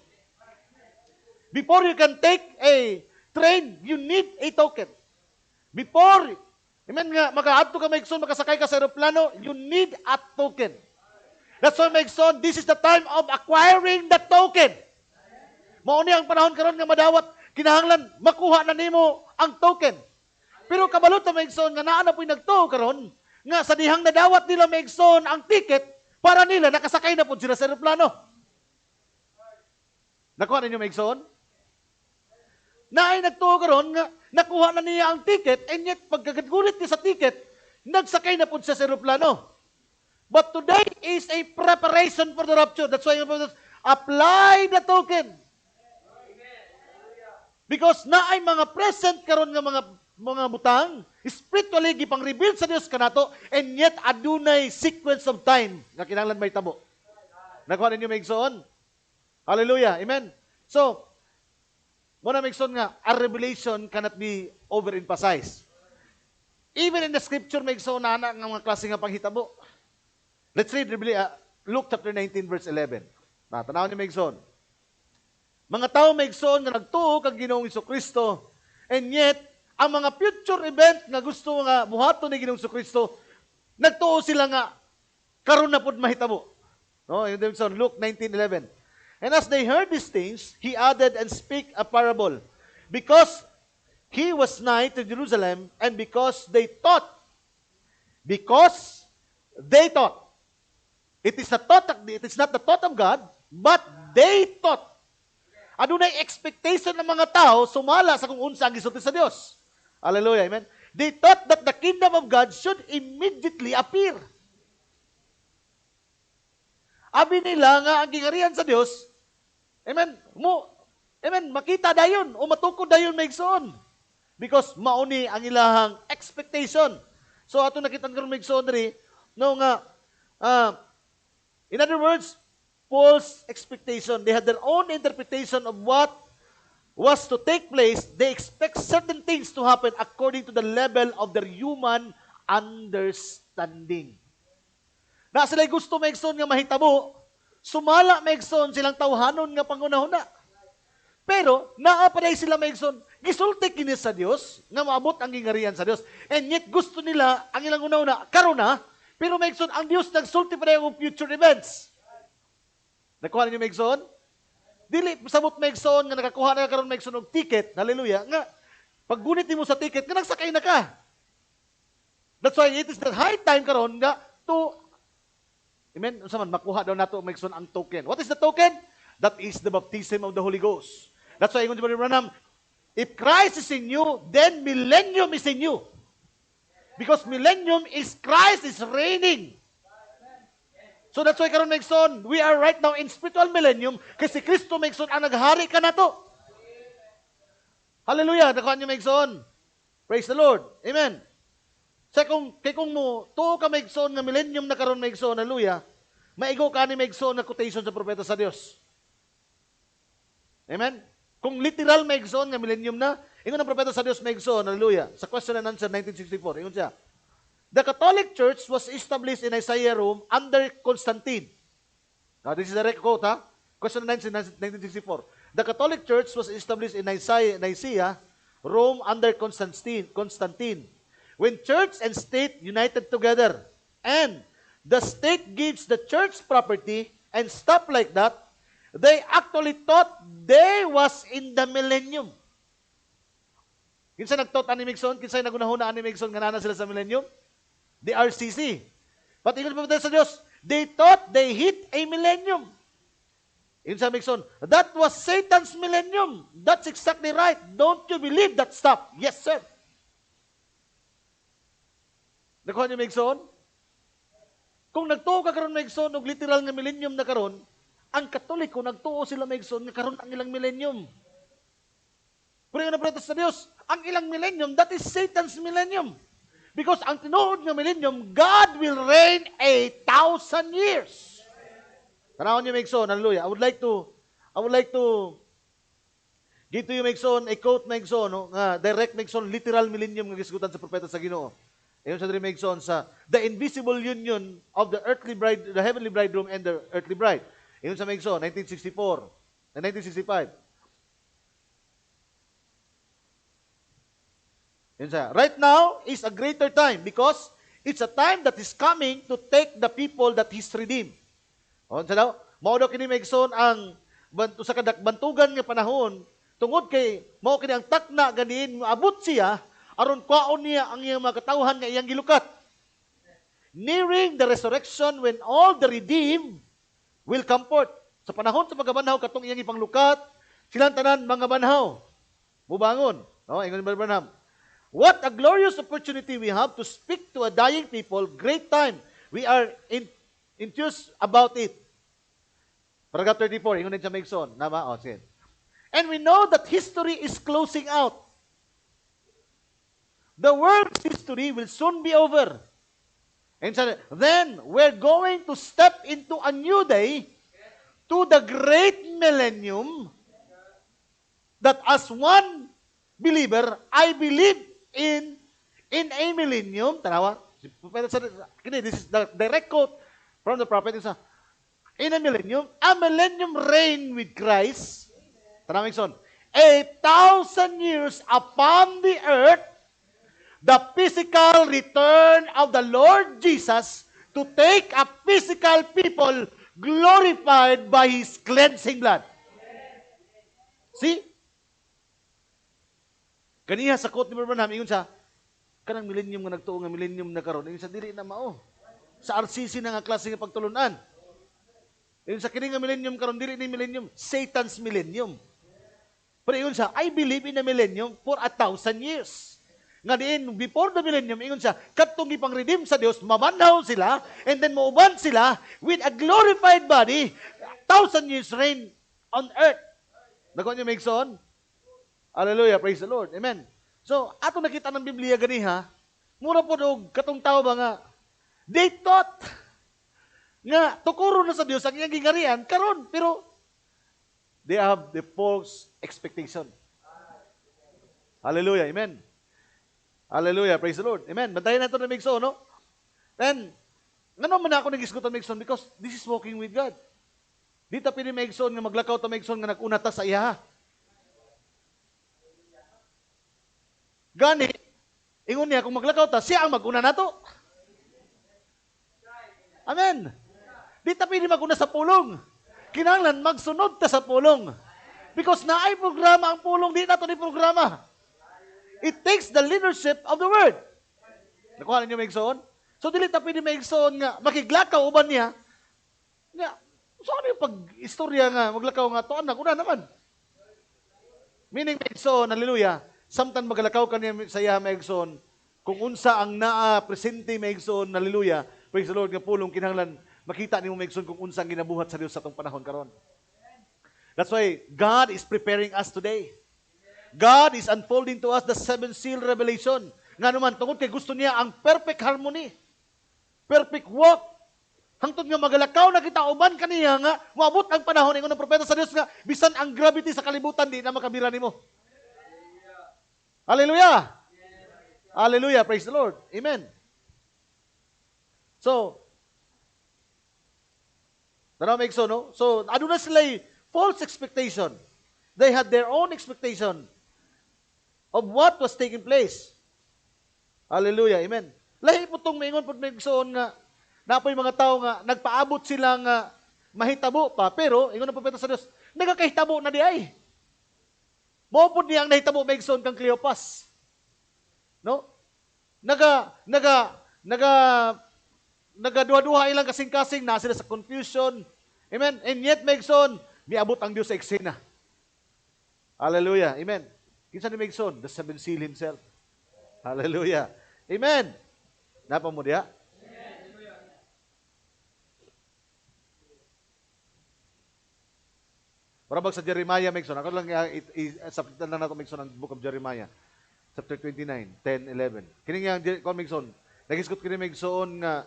B: Before you can take a train, you need a token. Before, amen nga, makaadto ka maigsoon, makasakay ka sa aeroplano, you need a token. That's why maigsoon, this is the time of acquiring the token. Mauni ang panahon karon nga madawat, kinahanglan, makuha na nimo ang token. Pero kabalot na maigsoon, nga naa na po'y nagtuo karon, nga sa dihang nadawat nila maigsoon ang ticket, para nila, nakasakay na po sila sa aeroplano. Nakuha ninyo maigsoon? Na ay nagtuo karon nga, nakuha na niya ang ticket, and yet, pagkagagulit niya sa ticket, nagsakay na po siya sa aeroplano. But today is a preparation for the rapture. That's why you apply the token. Because naay mga present karon nga mga butang, spiritually gipang reveal sa Dios kanato, and yet adunay sequence of time nga kinahanglan may tabo. Nakuha ninyo maigsoon? Hallelujah. Amen. So, muna maigsoon nga, a revelation cannot be overemphasized. Even in the scripture, maigsoon na nga mga klase nga panghitabo. Let's read Luke chapter 19, verse 11. Tanaw ni maigsoon. Mga tao maigsoon nga nagtuo kag Ginoong Jesucristo, and yet, ang mga future event nga gusto nga buhaton ni Ginoong Jesucristo, nagtuo sila nga karon na pud mahitabo. No, in Luke 19:11. And as they heard these things, he added and spake a parable, because he was nigh to Jerusalem, and because they thought, it is not the thought of God, but they thought. Adunay expectation ng mga tao sumala sa kung unsa ang gisulti sa Dios. Hallelujah, amen. They thought that the kingdom of God should immediately appear. Abi nila nga ang gingarihan sa Dios, amen, makita dayon o matukod dayon maigsoon. Because mauni ang ilahang expectation. So ato nakitaan karon maigsoon diri no nga in other words, false expectation. They had their own interpretation of what was to take place. They expect certain things to happen according to the level of their human understanding. Na sila'y gusto maigsoon nga mahitabo, sumala maigsoon silang tawhanon nga pangunahuna. Pero, naapaday sila maigsoon, gisulti kini sa Dios, nga maabot ang gingarihan sa Dios. And yet, gusto nila, ang ilang una-una, karon na, pero maigsoon, ang Dios nagsulti pa rin ang future events. Nakuha ninyo maigsoon? Dili, sabot maigsoon, nga nakakuha na karon maigsoon og ticket, hallelujah, nga, pag gunit mo sa ticket, nga nagsakay na ka. That's why it is the high time karon nga to, amen, saman, makuha daw nato maigsoon ang token. What is the token? That is the baptism of the Holy Ghost. That's why, Brother Branham, if Christ is in you, then millennium is in you. Because millennium is Christ is reigning. So that's why karon maigsoon, we are right now in spiritual millennium kasi Kristo maigsoon ang naghari ka na to. Hallelujah, nakuha niyo maigsoon. Praise the Lord. Amen. Sa kung mo tuo ka maigsoon nga millennium na karon maigsoon, hallelujah, maigo ka ni maigsoon na quotation sa propeta sa Dios. Amen. Kung literal maigsoon nga millennium na, ingon ang propeta sa Dios maigsoon, hallelujah. Sa question and answer 1964, ingon siya. The Catholic Church was established in Nicaea, Rome under Constantine. Now, this is a direct quote, ha? Question and answer 1964. The Catholic Church was established in Nicaea, Rome under Constantine. When church and state united together, and the state gives the church property and stuff like that, they actually thought they was in the millennium. Kinsa nagtot ani Migson? Kinsa nagunahuna ani Migson nga nana sila sa millennium? The RCC. But ingon pa sa Dios, they thought they hit a millennium. Ingon sa Migson, that was Satan's millennium. That's exactly right. Don't you believe that stuff? Yes, sir. Nakuha niyo Migson? Kung nagtuo ka karon Migson og literal nga millennium na karon, ang Katoliko nagtuo sila Migson nga karon ang ilang millennium. Pero yung napratas sa Dios, ang ilang millennium, that is Satan's millennium. Because ang tinuod ng millennium, God will reign 1,000 years. Tanawon niyo, Migson, hallelujah. I would like to give to you, Migson, a quote, Migson, no? Direct, Migson, literal millennium nga gisgutan sa propeta sa Ginoo. Ayon sa diri, Migson, sa the invisible union of the earthly bride, the heavenly bridegroom and the earthly bride. Ayon sa Migson, 1964 and 1965. Right now is a greater time because it's a time that is coming to take the people that He's redeemed. O, sa daw, mao daw kini Migson ang sa bantugan nga panahon tungod kay mao kini ang takna ganiin abot siya aron kwaon niya ang iyang mga katawhan nga iyang gilukat. Nearing the resurrection when all the redeemed will come forth. Sa panahon sa pagkabanhaw katong iyang ipanglukat, silang tanan mga banhaw. Mubangon. No, ingon ni Branham. What a glorious opportunity we have to speak to a dying people. Great time. We are enthused about it. Paragraph 34, ingon din sa Migson. Nama? O, sige. And we know that history is closing out. The world's history will soon be over. And so, then we're going to step into a new day, to the great millennium, that as one believer, I believe in a millennium. Tanawa, this is the direct quote from the prophet. In a millennium reign with Christ. Tanawa, son, 1,000 years upon the earth, the physical return of the Lord Jesus to take a physical people glorified by His cleansing blood. See? Kaniya sa quote ni Brother Branham, ingon siya, kanang millennium nga nagtuo nga millennium na karon, ingon sa dili na mao. Sa RCC na nga klase nga pagtulunan. Ingon sa kini nga millennium karon, dili ni millennium, Satan's millennium. Pero ingon siya, I believe in a millennium for 1,000 years. Nga diin, before the millennium, ingon siya, katong ipang-redeem sa Dios, mamanhaw sila, and then mauban sila with a glorified body, 1,000 years reign on earth. Nakuha niyo, Megson? Hallelujah, praise the Lord. Amen. So, ato nakita ng Biblia ganiha, mura po og katong tao ba nga, they thought nga tukuro na sa Dios ang iyang gingarian karon, pero they have the false expectation. Hallelujah, amen. Hallelujah, praise the Lord. Amen. Bantayan nato na Megson, no? And, ngano man ako nag-isgutan Megson because this is walking with God. Di ta pili Megson nga maglakaw ta Megson nga nag-una ta sa iya. Gani, ingon niya kung maglakaw ta, siya ang mag-una nato. Amen. Di ta pili mag-una sa pulong. Kinahanglan magsunod ta sa pulong. Because naay programa ang pulong, di nato ni programa. It takes the leadership of the word. Nakuha ninyo Megson? So, dili ta pwede Megson nga, makiglakaw uban niya. Nga, so ano yung pag-istorya nga, maglakaw nga, to anak, una naman. Meaning Megson, hallelujah, samtang maglakaw ka niya sa iya Megson, kung unsa ang naa-presente Megson, hallelujah, praise the Lord, nga pulong kinahanglan, makita ni mo Megson kung unsa ang ginabuhat sa Dios sa itong panahon karon. That's why God is preparing us today. God is unfolding to us the seven seal revelation. Nga naman, tungkol kay gusto niya ang perfect harmony, perfect walk. Hangtod nga magalakaw na kita uban kaniya nga, maabot ang panahon ingon ng propeta sa Dios nga, bisan ang gravity sa kalibutan, di na makabira nimo. Hallelujah! Hallelujah! Praise the Lord! Amen! So, tanaw Megson, no? So, ano na sila false expectation. They had their own expectation of what was taking place. Hallelujah. Amen. Lahi po itong maingon po Megson nga, napoy mga tao nga, nagpaabot sila nga mahitabo pa, pero, ingon na po sa Diyos, nagakahitabo na di ay. Maupod niya ang nahitabo Megson kang Cleopas. No? Nagaduha-duha ilang kasing-kasing, na sila sa confusion. Amen. And yet Megson, miabot ang Diyos sa eksena. Hallelujah. Amen. Kinsa ni Megson? The seven seal himself. Hallelujah. Amen. Napa mo diha? Parabag sa Jeremiah, Megson. Ako lang sapitan lang nato Megson ang book of Jeremiah. Chapter 29, 10, 11. Kining yang Megson. Nagisgot kini Megson nga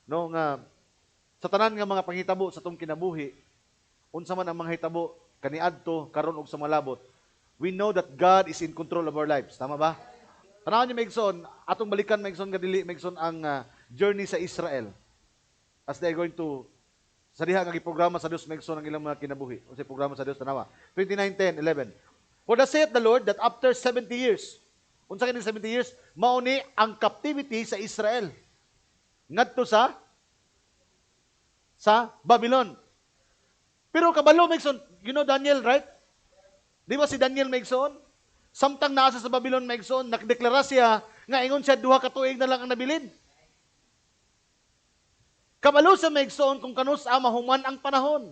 B: no nga sa tanan nga mga panghitabo sa tong kinabuhi, unsa man ang mga hitabo kaniadto karon og sa malabot, we know that God is in control of our lives. Tama ba? Tanawon niyo Megson, atong balikan Megson kadili Megson ang journey sa Israel. As they are going to sa diha nga giprograma sa Dios Megson ang ilang mga kinabuhi. Unsay programa sa Dios tanawa. 29:10, 11. For thus saith the Lord that after 70 years, unsa kini 70 years, mao ni ang captivity sa Israel. Ngadto sa Babylon. Pero kabalo Megson, you know Daniel, right? Di ba si Daniel Megson? Samtang nasa sa Babylon Megson, nakdeklara siya nga ingon siya 2 ka tuig na lang ang nabilin. Kabalo sa Megson kung kanus mahuman ang panahon.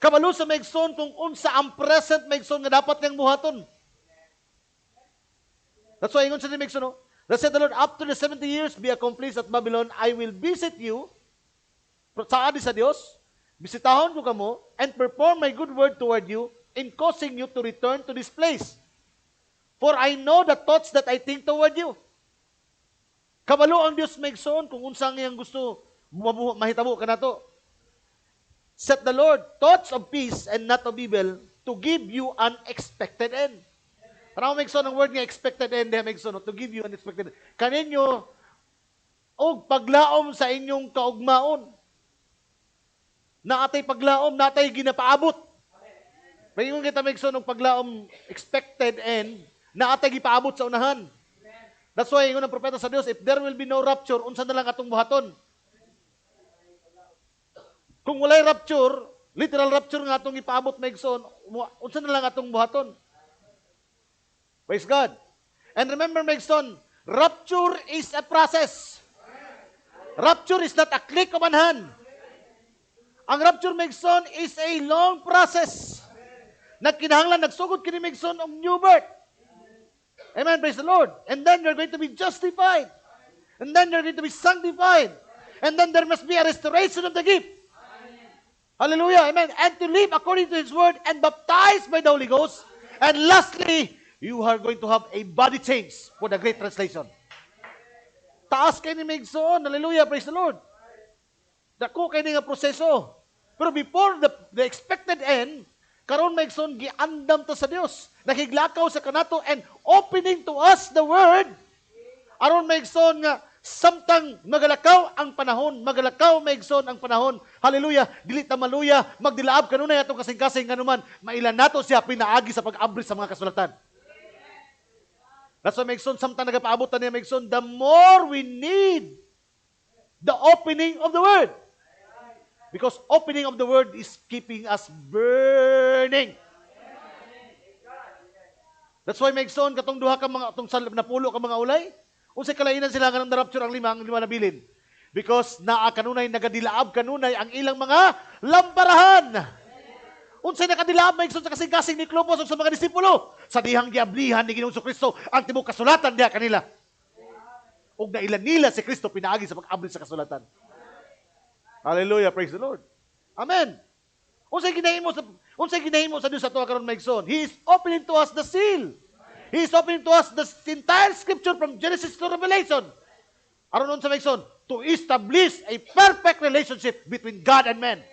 B: Kabalo sa Megson kung unsa ang present Megson nga dapat niyang buhaton. That's why ingon siya ni Megson, no? Thus said the Lord, after the 70 years be accomplished at Babylon, I will visit you. Sa adi sa Dios, bisitahon ko kamo and perform my good word toward you in causing you to return to this place. For I know the thoughts that I think toward you. Kabalo ang Dios maigsoon kung unsang iyang gusto mahitabo ka nato. Set the Lord thoughts of peace and not of evil to give you an expected end. Para maigsoon ang word nga expected end, maigsoon to give you an expected end. Kaninyo og paglaom sa inyong kaugmaon. Naatay paglaom, naatay ginapaabot. Paingon kita maigsoon og paglaom expected end, naatay gipaabot sa unahan. That's why ingon ang propeta sa Dios, if there will be no rapture, unsa na lang atong buhaton? Kung walay rapture, literal rapture nga atong ipaabot maigsoon, unsa na lang atong buhaton? Praise God. And remember maigsoon, rapture is a process. Rapture is not a click of an hand. Ang rapture maigsoon is a long process. Nagkinahanglan, nagsugod kini maigsoon og new birth. Amen, praise the Lord. And then you're going to be justified. And then you're going to be sanctified. And then there must be a restoration of the gift. Hallelujah, amen. And to live according to His word and baptized by the Holy Ghost. And lastly, you are going to have a body change for the Great Translation. Taas kayo ni maigsoon. Hallelujah, praise the Lord. Dako kayo nga proseso. Pero before the expected end, karon maigsoon giandam ta sa Dios. Nakiglakaw sa kanato and opening to us the word. Aron maigsoon nga samtang magalakaw ang panahon, magalakaw maigsoon ang panahon. Hallelujah, dili ta maluya, magdilaab kanunay atong kasing-kasing nganuman, mailan nato siya pinaagi sa pag-abri sa mga kasulatan. That's why maigsoon samtang nagapaabot ta niya maigsoon, the more we need the opening of the word. Because opening of the word is keeping us burning. That's why maigsoon katong duha ka mga atong napulo ka mga ulay. Unsay kalainan sila nga na-rapture ang lima na bilin? Because naa kanunay nagadilaab kanunay ang ilang mga lamparahan. Unsay nakadilaab maigsoon sa kasing-kasing ni Cleopas ug sa mga disipulo sa dihang giablihan ni Ginoong Kristo ang tibuok kasulatan diha kanila. Ug nailan nila si Kristo pinaagi sa pag-abli sa kasulatan. Hallelujah, praise the Lord. Amen. Unsay ginahimo sa Dios ato karon maigsoon? He is opening to us the seal. He is opening to us the entire scripture from Genesis to Revelation. Aron unsa maigsoon? To establish a perfect relationship between God and man.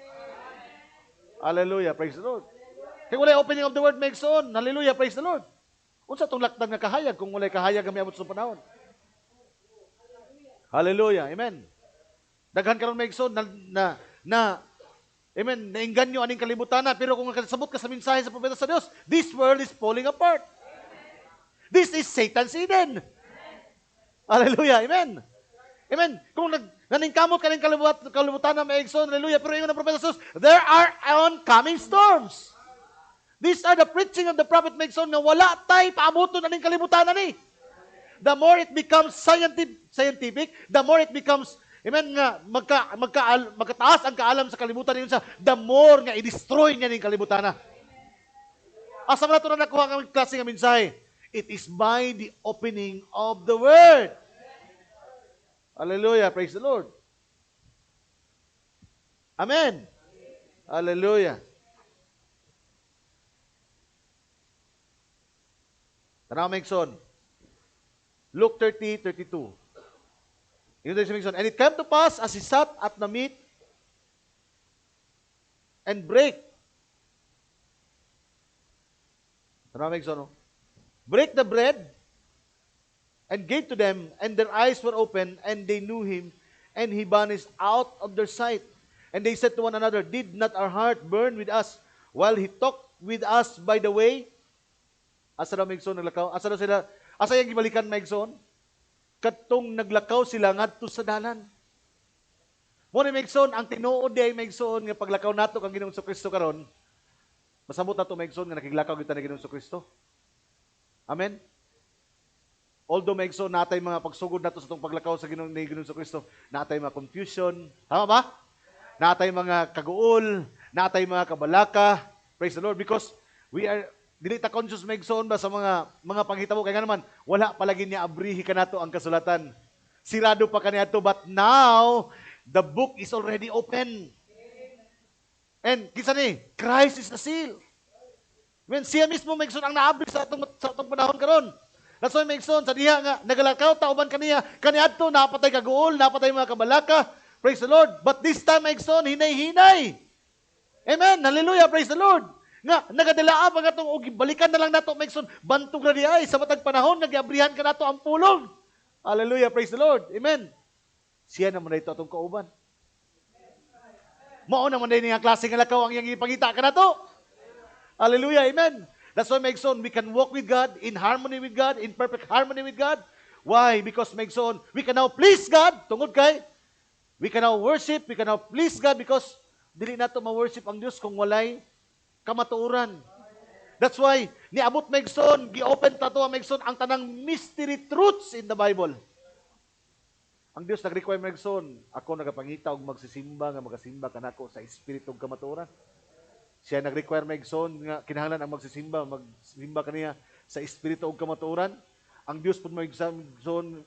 B: Hallelujah, praise the Lord. Kaya walay opening of the word maigsoon. Hallelujah, praise the Lord. Unsa tong lakdan nga kahayag kung walay kahayag nga miabot sa panahon? Hallelujah, amen. Daghan karon maigsoon na amen, nainganyo aning kalibutan na, pero kung nakasabot ka sa mensahe sa propeta sa Dios, this world is falling apart. This is Satan's Eden. Hallelujah, amen. Amen. Kung naningkamot ka ng kalibutan na maigsoon, hallelujah, pero ingon ang propeta sa Dios, there are oncoming storms. These are the preaching of the prophet maigsoon nga wala tay paabuton aning kalibutan na ni. The more it becomes scientific, the more it becomes amen nga magkataas ang kaalam sa kalibutan niyon sa the more nga i-destroy niya ning kalibutan na. Asa man nato na nakuha ang klase nga mensahe? It is by the opening of the word. Hallelujah, praise the Lord. Amen. Hallelujah. Tanaw maigsoon. Luke 30:32. And it came to pass as he sat at the meat and break. Break the bread and gave to them, and their eyes were open, and they knew him, and he vanished out of their sight. And they said to one another, did not our heart burn with us while he talked with us by the way? Asa daw maigsoon naglakaw? Asa daw sila? Asa yung gibalikan maigsoon? Katong naglakaw sila ngadto sa dalan. Mo ni maigsoon ang tinuod di ay maigsoon nga paglakaw nato kang Ginoong Kristo karon. Masabot nato maigsoon nga nakiglakaw kita ni Ginoong Kristo. Amen. Although maigsoon natay mga pagsugod nato sa tong paglakaw sa Ginoong Kristo, natay mga confusion, tama ba? Natay mga kaguol, natay mga kabalaka. Praise the Lord, because we are dili ta conscious maigsoon ba sa mga panghitabo kay nga naman wala palagi niya abrihi kanato ang kasulatan. Sirado pa kaniadto, but now the book is already open. And kinsa ni? Christ is the seal. Amen. Siya mismo maigsoon ang naabri sa atong panahon karon. That's why maigsoon sa diha nga nagalakaw tauban kaniya kaniadto napatay kaguol, napatay mga kabalaka. Praise the Lord. But this time maigsoon hinay-hinay. Amen. Hallelujah. Praise the Lord. Nga nagadalaab ang atong og balikan na lang nato maigsoon bantog na diay sa matag panahon nagyabrihan ka nato ang pulong. Hallelujah. Praise the Lord. Amen. Siya naman dito atong kauban. Mao naman din nga klase nga lakaw ang iyang ipangita ka nato. Hallelujah. Amen. That's why maigsoon we can walk with God in harmony with God, in perfect harmony with God. Why? Because maigsoon we can now please God tungod kay we can now worship, we can now please God because dili nato ma-worship ang Dios kung walay kamatuoran. That's why niabot maigsoon, gi-open tato maigsoon ang tanang mystery truths in the Bible. Ang Dios nag-require maigsoon, ako nagapangita og magsisimba nga magasimba kanako sa espiritu ug kamatuoran. Siya nag-require maigsoon nga kinahanglan ang magsisimba kaniya sa espiritu ug kamatuoran. Ang Dios pud maigsoon,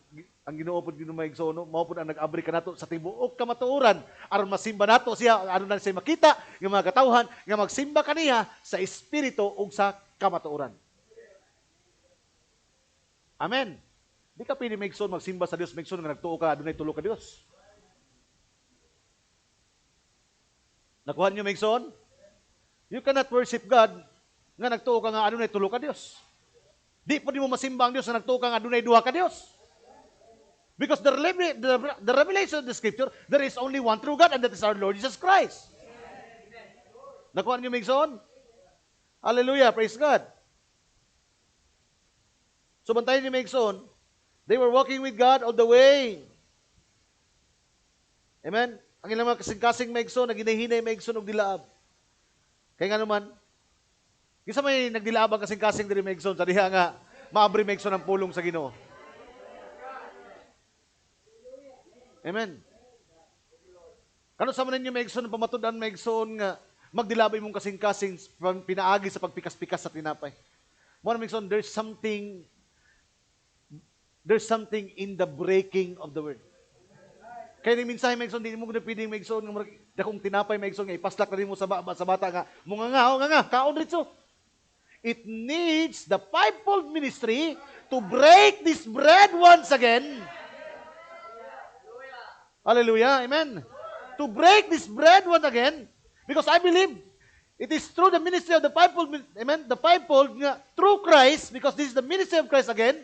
B: ang Ginoo pud maigsoon, mao pud ang nag-abri kanato sa tibuok kamatuoran aron masimba nato siya, aron na siya makita nga mga katawhan nga magsimba kaniya sa espiritu ug sa kamatuoran. Amen. Di ka pwede maigsoon magsimba sa Dios, maigsoon nga nagtuo ka adunay tulo ka Dios. Nakuha niyo maigsoon? You cannot worship God nga nagtuo ka nga adunay tulo ka Dios. Di po di mo masimba ang Dios nga nagtuo ka nga adunay duha ka Dios. Because the revelation of the Scripture, there is only one true God and that is our Lord Jesus Christ. Nakuha niyo maigsoon? Hallelujah, praise God. So bantayan niyo maigsoon, they were walking with God all the way. Amen? Ang ilang mga kasing-kasing maigsoon, naginahinay maigsoon og dilaab. Kaya nga naman, kisa may nagdilaab ang kasing-kasing diri maigsoon, sa diha nga, maabri maigsoon ang pulong sa Ginoo. Amen. Kano sa manin yung maigsoon, pamatudan maigsoon nga, magdilabay mong kasing-kasing pinaagi sa pagpikas-pikas sa tinapay. Mo na maigsoon, there's something in the breaking of the word. Kaya ni minsahe maigsoon, di mo gud pwedeng maigsoon nga dakong tinapay maigsoon nga ipaslak na mo sa bata nga nga kaon dito. It needs the fivefold ministry to break this bread once again. Hallelujah. Amen. To break this bread once again, because I believe it is through the ministry of the fivefold, amen, the fivefold nga through Christ, because this is the ministry of Christ again.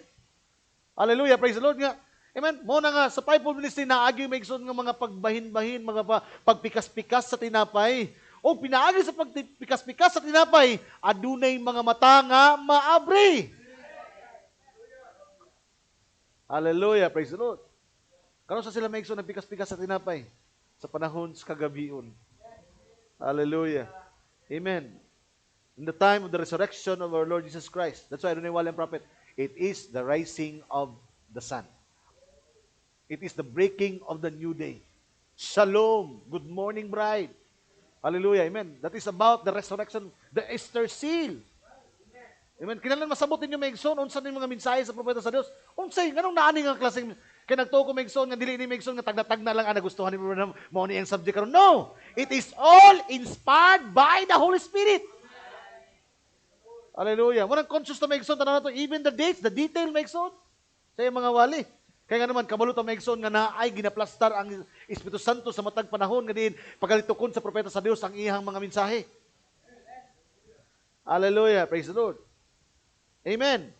B: Hallelujah. Praise the Lord nga. Amen. Mo na nga sa fivefold ministry naagi maigsoon nga mga pagbahin-bahin, mga pagpikas-pikas sa tinapay. O pinaagi sa pagpikas-pikas sa tinapay, adunay mga mata nga maabri. Hallelujah. Praise the Lord. Karon sa sila maigsoon nagpikas-pikas sa tinapay sa panahon sa kagabion. Hallelujah. Amen. In the time of the resurrection of our Lord Jesus Christ. That's why adunay walang prophet. It is the rising of the sun. It is the breaking of the new day. Shalom. Good morning, bride. Hallelujah. Amen. That is about the resurrection, the Easter seal. Amen. Kinahanglan masabot ninyo maigsoon unsa ning mga mensahe sa propeta sa Dios. Unsay nganong naani nga klaseng kay nagtuo ko maigsoon nga dili ni maigsoon nga tagna-tagna lang ang nagustuhan ni mo ni ang subject karon. No. It is all inspired by the Holy Spirit. Hallelujah. Mo nang conscious ta maigsoon tanan nato even the dates, the detail maigsoon sa mga wali. Kaya nga naman, kabalo ta maigsoon nga naay ginaplastar ang Espiritu Santo sa matag panahon nga diin pagalitukon sa propeta sa Dios ang iyang mga mensahe. Hallelujah. Praise the Lord. Amen.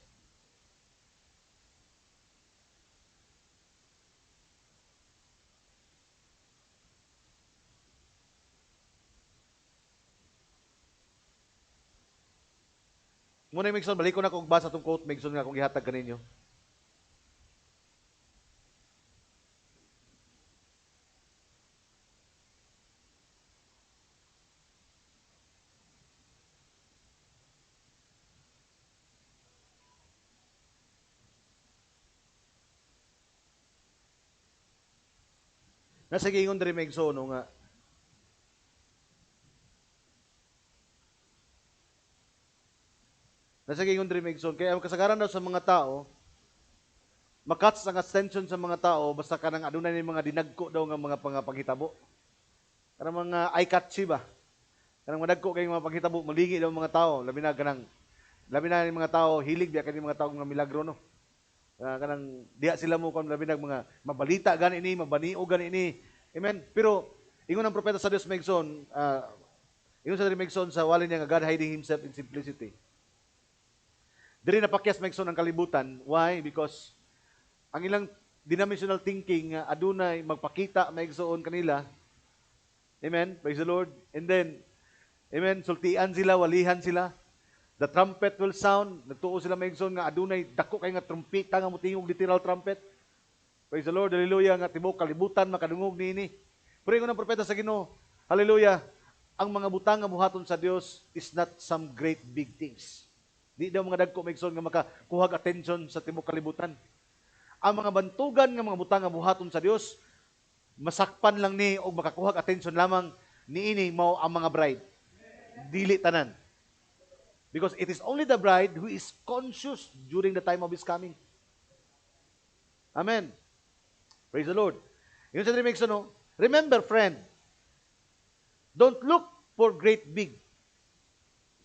B: Muna yung maigsoon, balik ko na kung basa itong quote maigsoon nga kung ihatag kaninyo. Nasa gingon diri maigsoon nga kaya ang kasagaran daw sa mga tao makats ang attention sa mga tao basta kanang adunay ni mga dinagko daw nga mga panghitabo. Kanang mga eye-catchy ba? Kanang madagko kay mga paghitabo, malingi daw mga tao, labi na yung mga tao hilig biya kay mga tao nga milagro no. Kanang diha sila mo kon labi nag mga mabalita gani ini, mabanio gani ini. Amen. Pero ingon ang propeta sa Dios Megson, ingon sa Megson sa wali niya nga God hiding himself in simplicity. Diri napakyas Megson ang kalibutan. Why? Because ang ilang dimensional thinking adunay magpakita Megson kanila. Amen. Praise the Lord. And then amen, sultian sila, walihan sila. The trumpet will sound. Nagtuo sila Megson nga adunay dako kay nga trumpeta nga motingog literal trumpet. Praise the Lord. Hallelujah nga tibuok kalibutan makadungog niini. Pero ingon ang propeta sa Ginoo, hallelujah, ang mga butang nga buhaton sa Dios is not some great big things. Di daw mga dagko Megson nga makakuhag attention sa tibuok kalibutan. Ang mga bantugan nga mga butang nga buhaton sa Dios, masakpan lang ni o makakuhag attention lamang niini mao ang mga bride. Dili tanan. Because it is only the bride who is conscious during the time of his coming. Amen. Praise the Lord. Yun sa Megson, no? Remember, friend, don't look for great big.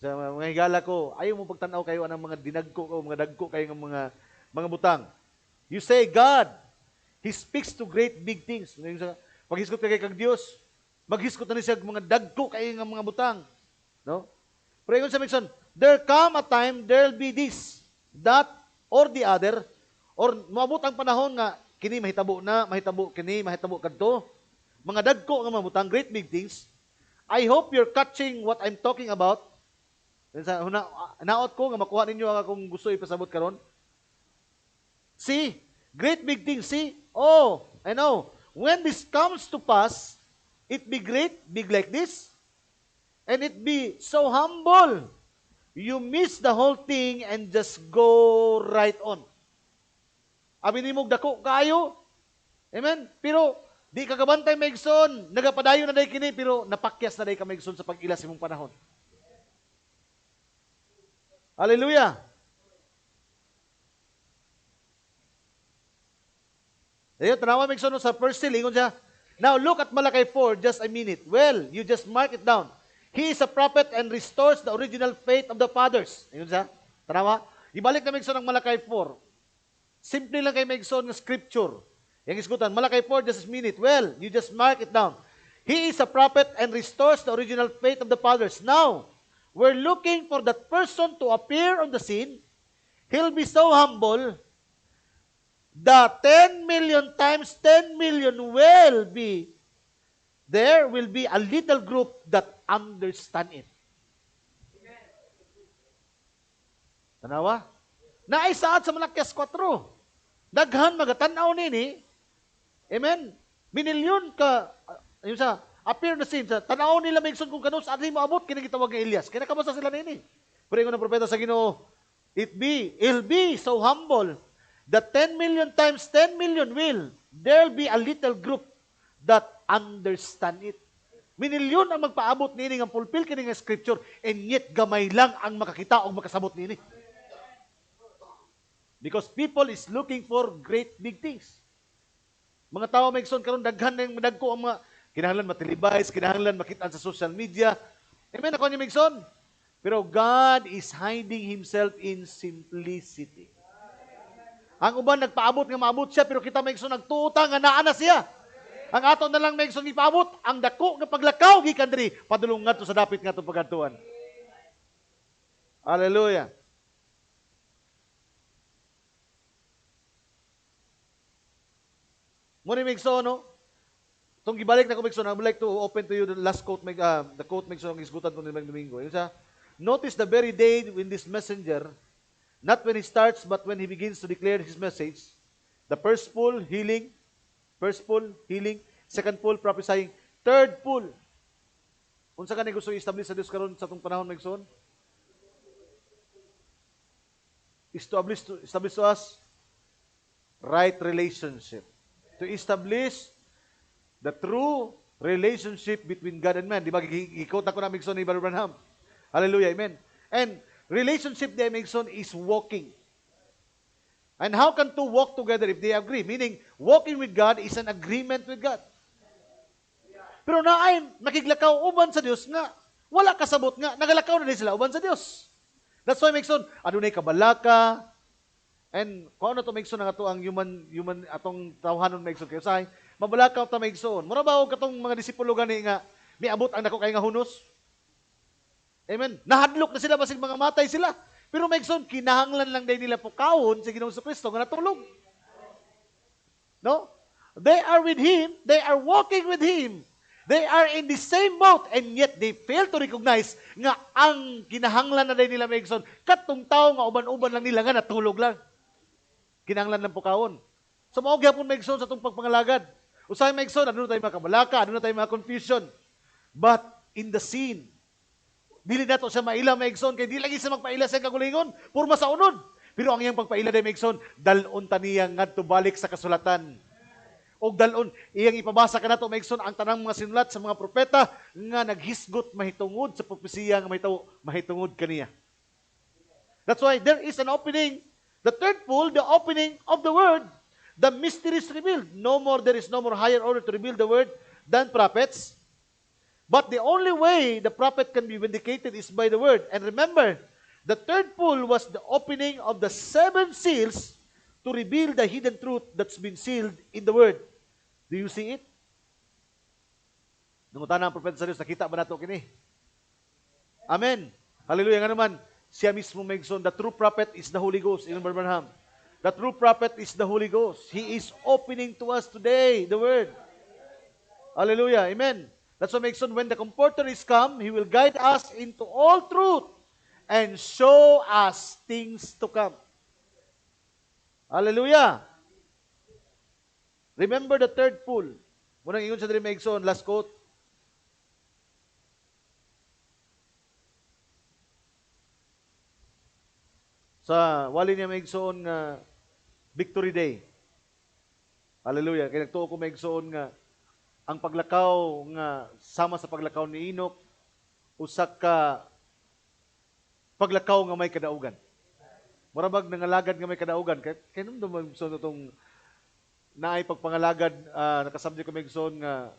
B: Sa mga higala ko, ayaw mo pagtanaw kayo ng mga dinagko ko, mga dagko kayo ng mga butang. You say, God, He speaks to great big things. Paghiskot kay kag Dios, maghiskot na siya mga dagko kayo ng mga butang. No? Pero yun sa Megson, there come a time, there'll be this, that, or the other, or maabot ang panahon nga, kini mahitabo na, mahitabo kini, mahitabo kadto, mga dagko nga mabutang, great big things. I hope you're catching what I'm talking about. Naot ko nga makuha ninyo ang akong gusto ipasabot karon. See, great big things, see? Oh, I know. When this comes to pass, it be great, big like this, and it be so humble. You miss the whole thing and just go right on. Abi nimog dako kayo. Amen? Pero di ka kabantay Megson, nagapadayon na day kini pero napakyas na day ka Megson sa pag-ila sa imong panahon. Hallelujah. Ayo tanawa Megson sa first seal ingon siya. Now look at Malachi 4 just a minute. Well, you just mark it down. He is a prophet and restores the original faith of the fathers. Ayun siya. Tanawa. Ibalik na Megson ang Malachi 4. Simple lang kay Megson ng scripture. Yang isgutan, Malachi 4, just a minute. Well, you just mark it down. He is a prophet and restores the original faith of the fathers. Now, we're looking for that person to appear on the scene. He'll be so humble. The 10 million times 10 million will be, there will be a little group that understand it. Tanawa? Naisaad sa Malakias 4. Daghan magatanaw nini. Amen. Binilyon ka, yung sa, appear na scene, sa tanaw nila Megson kung kanus, at mo abot, kinagitawag ng Elias. Kinakabasa sila nini. Pero yung ng propeta sa Ginoo, it'll be so humble, that 10 million times 10 million will, there'll be a little group that understand it. Minilyon ang magpaabot nini ng pulpil kini nga scripture, and yet gamay lang ang makakita o makasabot nini. Because people is looking for great big things. Mga tao Megson karon daghan na yung madagko ang mga kinahanglan matelevize, kinahanglan makita sa social media. Amen ako ni Megson. Pero God is hiding Himself in simplicity. Ang uban nagpaabot nga maabot siya, pero kita Megson nagtuota nga naa na siya. Ang ato na lang Megson ipaabot, ang dako nga paglakaw gikan diri padulong ngadto sa dapit ngadto pagadtuan. Hallelujah. Muna Megson, no? Itong gibalik na ko Megson, I would like to open to you the last quote, the quote Megson ang isgutan ko ni Domingo. Yung sa, notice the very day when this messenger, not when he starts, but when he begins to declare his message, the first pull, healing, second pull, prophesying, third pull. Unsa ka ni gusto i-establish sa Dios karon sa itong panahon Megson? Establish to us right relationship. To establish the true relationship between God and man. Di ba, gikota ko na Megson ni Brother Branham. Hallelujah, amen. And relationship there, Megson, is walking. And how can two walk together if they agree? Meaning, walking with God is an agreement with God. Pero naay, nakiglakaw uban sa Dios nga, Wala kasabot nga, nagalakaw na din sila uban sa Dios. That's why Megson, adunay kabalaka, and kung ano to Megson nga to ang human atong tawhanon Megson kayo say, mabalakaw ta Megson. Mura ba og katong mga disipulo gani nga miabot ang dako kay nga hunos? Amen. Nahadlok na sila basig mga matay sila. Pero Megson, kinahanglan lang din nila pukawon sa Ginoong Kristo nga natulog. No? They are with Him, they are walking with Him. They are in the same boat and yet they fail to recognize nga ang kinahanglan na din nila Megson, katong tao nga uban-uban lang nila nga natulog lang. Kinahanglan lang pukawon. So mao gyapon Megson sa tong pagpangalagad. Usahay Megson, ano na tayo mga kabalaka, ano na tayo mga confusion. But in the scene, dili nato siya maila Megson, kay di lagi siya magpaila sa kagulingon, purma sa unod. Pero ang iyang pagpaila day Megson, dalon taniya ngadto balik sa kasulatan. Og dalon iyang ipabasa kanato Megson ang tanang mga sinulat sa mga propeta nga naghisgot mahitungod sa propesiya nga mahitungod kaniya. That's why there is an opening. The third pool, the opening of the word, the mystery is revealed. There is no more higher order to reveal the word than prophets. But the only way the prophet can be vindicated is by the word. And remember, the third pool was the opening of the 7 seals to reveal the hidden truth that's been sealed in the word. Do you see it? Nung tanang propeta sa Diyos, nakita ba nato kini? Amen. Hallelujah. Nga naman, siya mismo Megson, the true prophet is the Holy Ghost. Ingon Branham. The true prophet is the Holy Ghost. He is opening to us today the word. Hallelujah. Amen. That's why Megson, when the Comforter is come, He will guide us into all truth and show us things to come. Hallelujah. Remember the third pool. Munang ingon sa diri Megson, last quote. Sa wali niya Megson nga Victory Day. Hallelujah. Kaya nagtuo ko Megson nga ang paglakaw nga sama sa paglakaw ni Enoch usak ka paglakaw nga may kadaugan. Murabag nangalagad nga may kadaugan. Kaya nung Megson itong naay pagpangalagad, nakasubject ko Megson nga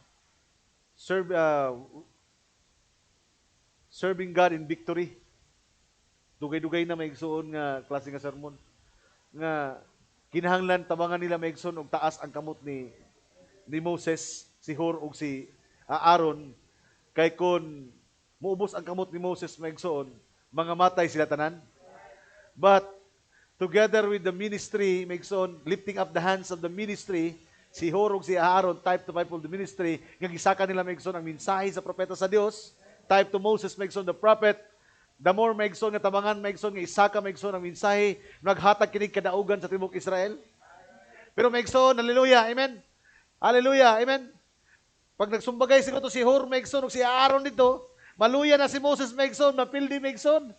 B: serving God in victory. Dugay-dugay na Megson nga klase nga sermon. Nga kinahanglan tabangan nila Megson og taas ang kamot ni Moses, si Hur ug si Aaron, kay kun muubos ang kamot ni Moses Megson, mga matay sila tanan. But together with the ministry, Megson, lifting up the hands of the ministry, si Hur ug si Aaron, type to people the ministry, nga gisaka nila Megson ang mensahe sa propeta sa Dios, type to Moses Megson the prophet. The more Megson nga tabangan Megson nga isaka Megson ang mensahe, naghatag kining kadaugan sa tibuok Israel. Pero Megson, hallelujah, amen. Hallelujah, amen. Pag nagsumbagay siguro to si Hur Megson ug si Aaron dito, maluya na si Moses Megson, mapildi Megson.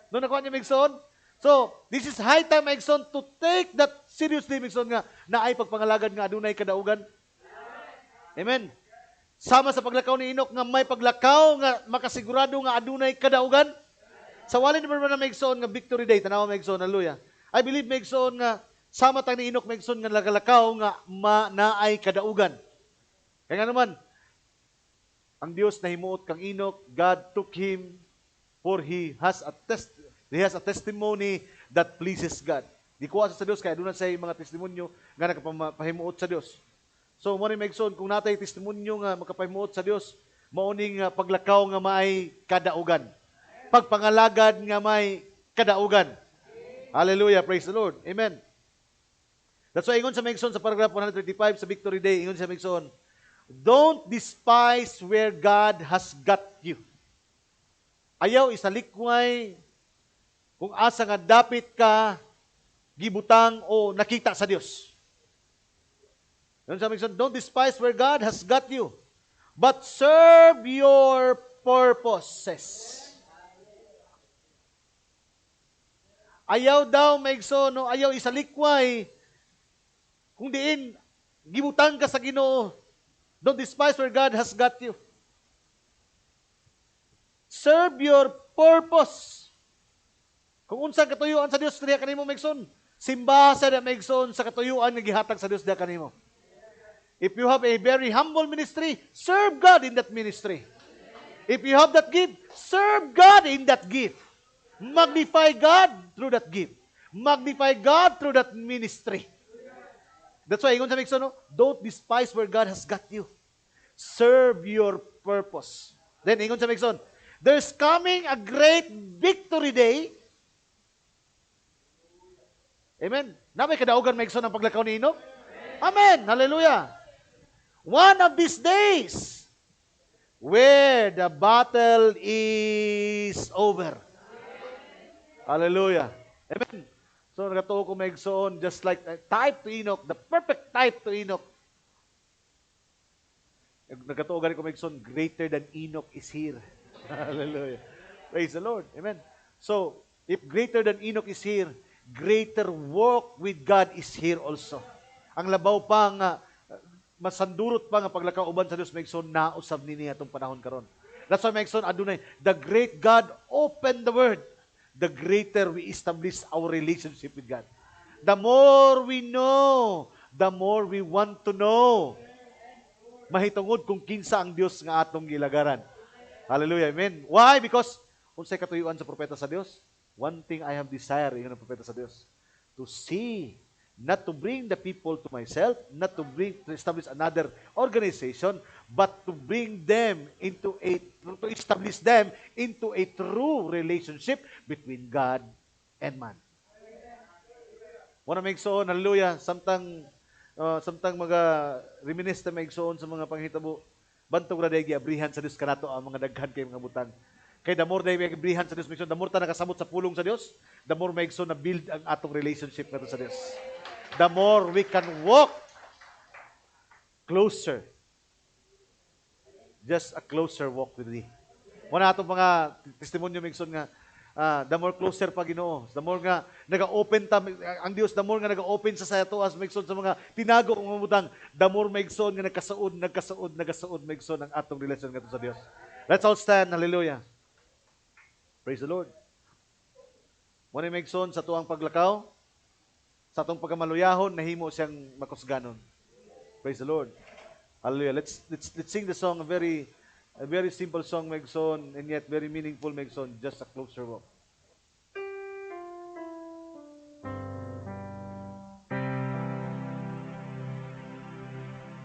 B: No nakuha niya Megson. So, this is high time Megson to take that seriously Megson nga naay pagpangalagad nga adunay kadaugan. Amen. Sama sa paglakaw ni Enoch nga may paglakaw nga makasigurado nga adunay kadaugan. Sa walin naman na Megson nga Victory Day, tanawa Megson, hallelujah. I believe Megson nga sama tang ni Enoch Megson nga lagalakaw nga naay kadaugan. Kaya nga naman, ang Dios nahimuot kang Enoch, God took him for he has a testimony that pleases God. Di kuha sa Dios kaya doon sa mga testimonyo nga nakapahimuot sa Dios. So, mo ni Megson, kung natay testimonyo nga makapahimuot sa Dios, mauning paglakaw nga may kadaugan. Pagpangalagad nga may kadaugan. Hallelujah, praise the Lord. Amen. That's why ingon sa Megson sa paragraph 135 sa Victory Day, ingon sa Megson, don't despise where God has got you. Ayaw isalikway kung asa nga dapit ka gibutang o nakita sa Dios. Don't despise where God has got you, but serve your purposes. Ayaw daw, Megson, no? Ayaw isalikway kung diin gibutang ka sa Ginoo. Don't despise where God has got you. Serve your purpose. Kung unsang katuyuan sa Dios diha kanimo Megson, simbaha sa Megson sa katuyuan nga gihatag sa Dios diha kanimo. If you have a very humble ministry, serve God in that ministry. If you have that gift, serve God in that gift. Magnify God through that gift. Magnify God through that ministry. That's why, ingon sa Mixon, no? Don't despise where God has got you. Serve your purpose. Then, ingon sa Mixon, there's coming a great victory day. Amen. Namay kadaugan Mixon ang paglakaw ni Enoch? Amen. Hallelujah. One of these days, where the battle is over. Hallelujah. Amen. So, nagatuo ko Mixon, just like type to Enoch, the perfect type to Enoch. Nagkatuogan ko Mixon, greater than Enoch is here. Hallelujah. Praise the Lord. Amen. So, if greater than Enoch is here, greater walk with God is here also. Ang labaw pa nga, masandurot pa nga paglakaw uban sa Dios Mixon, nausab nini atong panahon karon. That's why Mixon, adunay, the great God opened the word, the greater we establish our relationship with God. The more we know, the more we want to know. Mahitungod kung kinsa ang Dios nga atong gilagaran. Hallelujah. Amen. Why? Because unsay katuyuan sa propeta sa Dios? One thing I have desire, yun ang propeta sa Dios. To see, not to bring the people to myself, not to establish another organization, but to bring them to establish them into a true relationship between God and man. Wanna make so, hallelujah, samtang mga reminisce na maigsoon sa mga panghitabo, bantog ra day giabrihan sa Dios kanato ang mga daghan kay mga butang. Kay the more day giabrihan sa Dios, maigsoon, the more ta nakasamot sa pulong sa Dios, the more maigsoon na build ang atong relationship nato sa Dios. The more we can walk closer. Just a closer walk with Thee. Muna atong mga testimonyo maigsoon nga, the more closer pa Ginoo, the more nga naga-open ta ang Dios, the more nga naga-open sa sato as maigsoon sa mga tinago ng mga butang, the more maigsoon nga nagkasaod maigsoon ang atong relasyon ngadto sa Dios. Let's all stand. Hallelujah. Praise the Lord. Muna maigsoon sa tuang paglakaw, sa atong pagkamaluyahon, nahimo siyang makusganon. Praise the Lord. Hallelujah. Let's sing the song, a very simple song, Megson, and yet very meaningful, Megson, just a closer walk.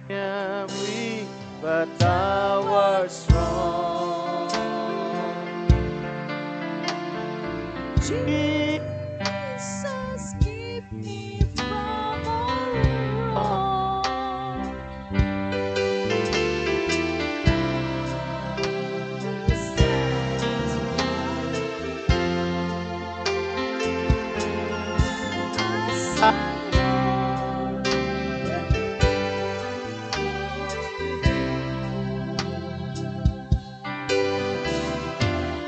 B: I am weak, but thou art strong.
C: Jesus, keep me from all wrong.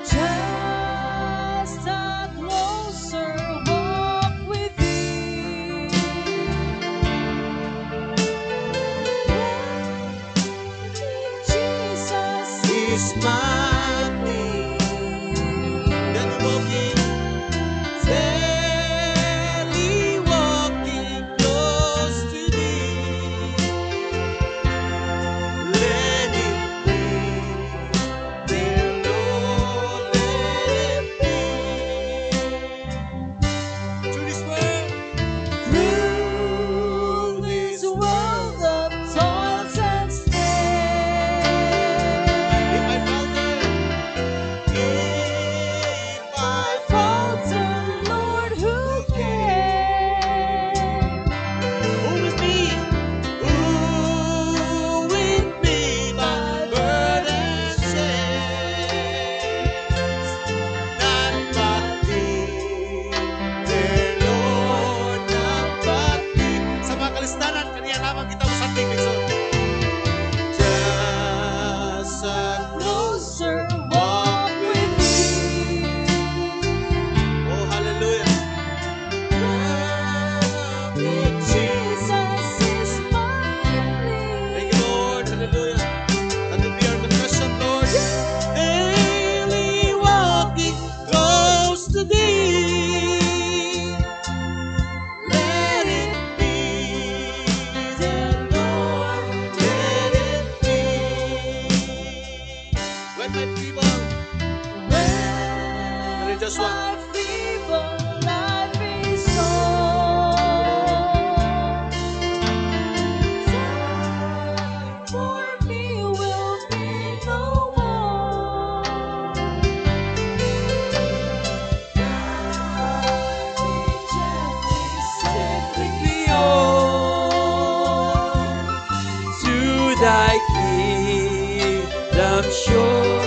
C: Just a closer walk with Thee. Jesus is my need. Daily walking close to Thee. Let it be, dear Lord, let it be. Through this world of toils and snares, thy kingdom shore,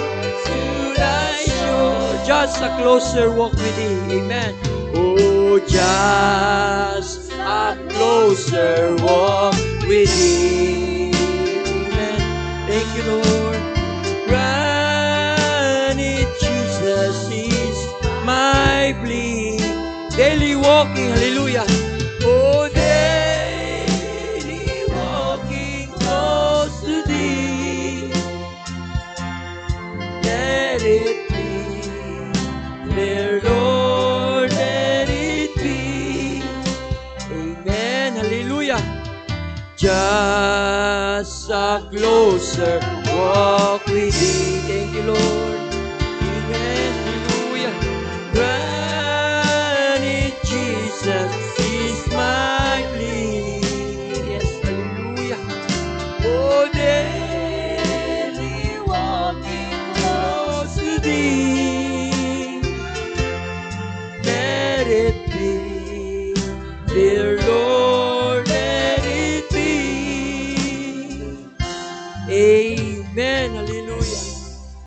C: to thy shore, just a closer walk with thee. Amen. Oh, just a closer walk with thee. Amen. Thank you, Lord. Granted, Jesus is my plea. Daily walking, hallelujah. Oh, daily walking close to thee. Let it be, dear Lord, let it be. Amen, hallelujah. Just a closer walk with thee. Thank you, Lord.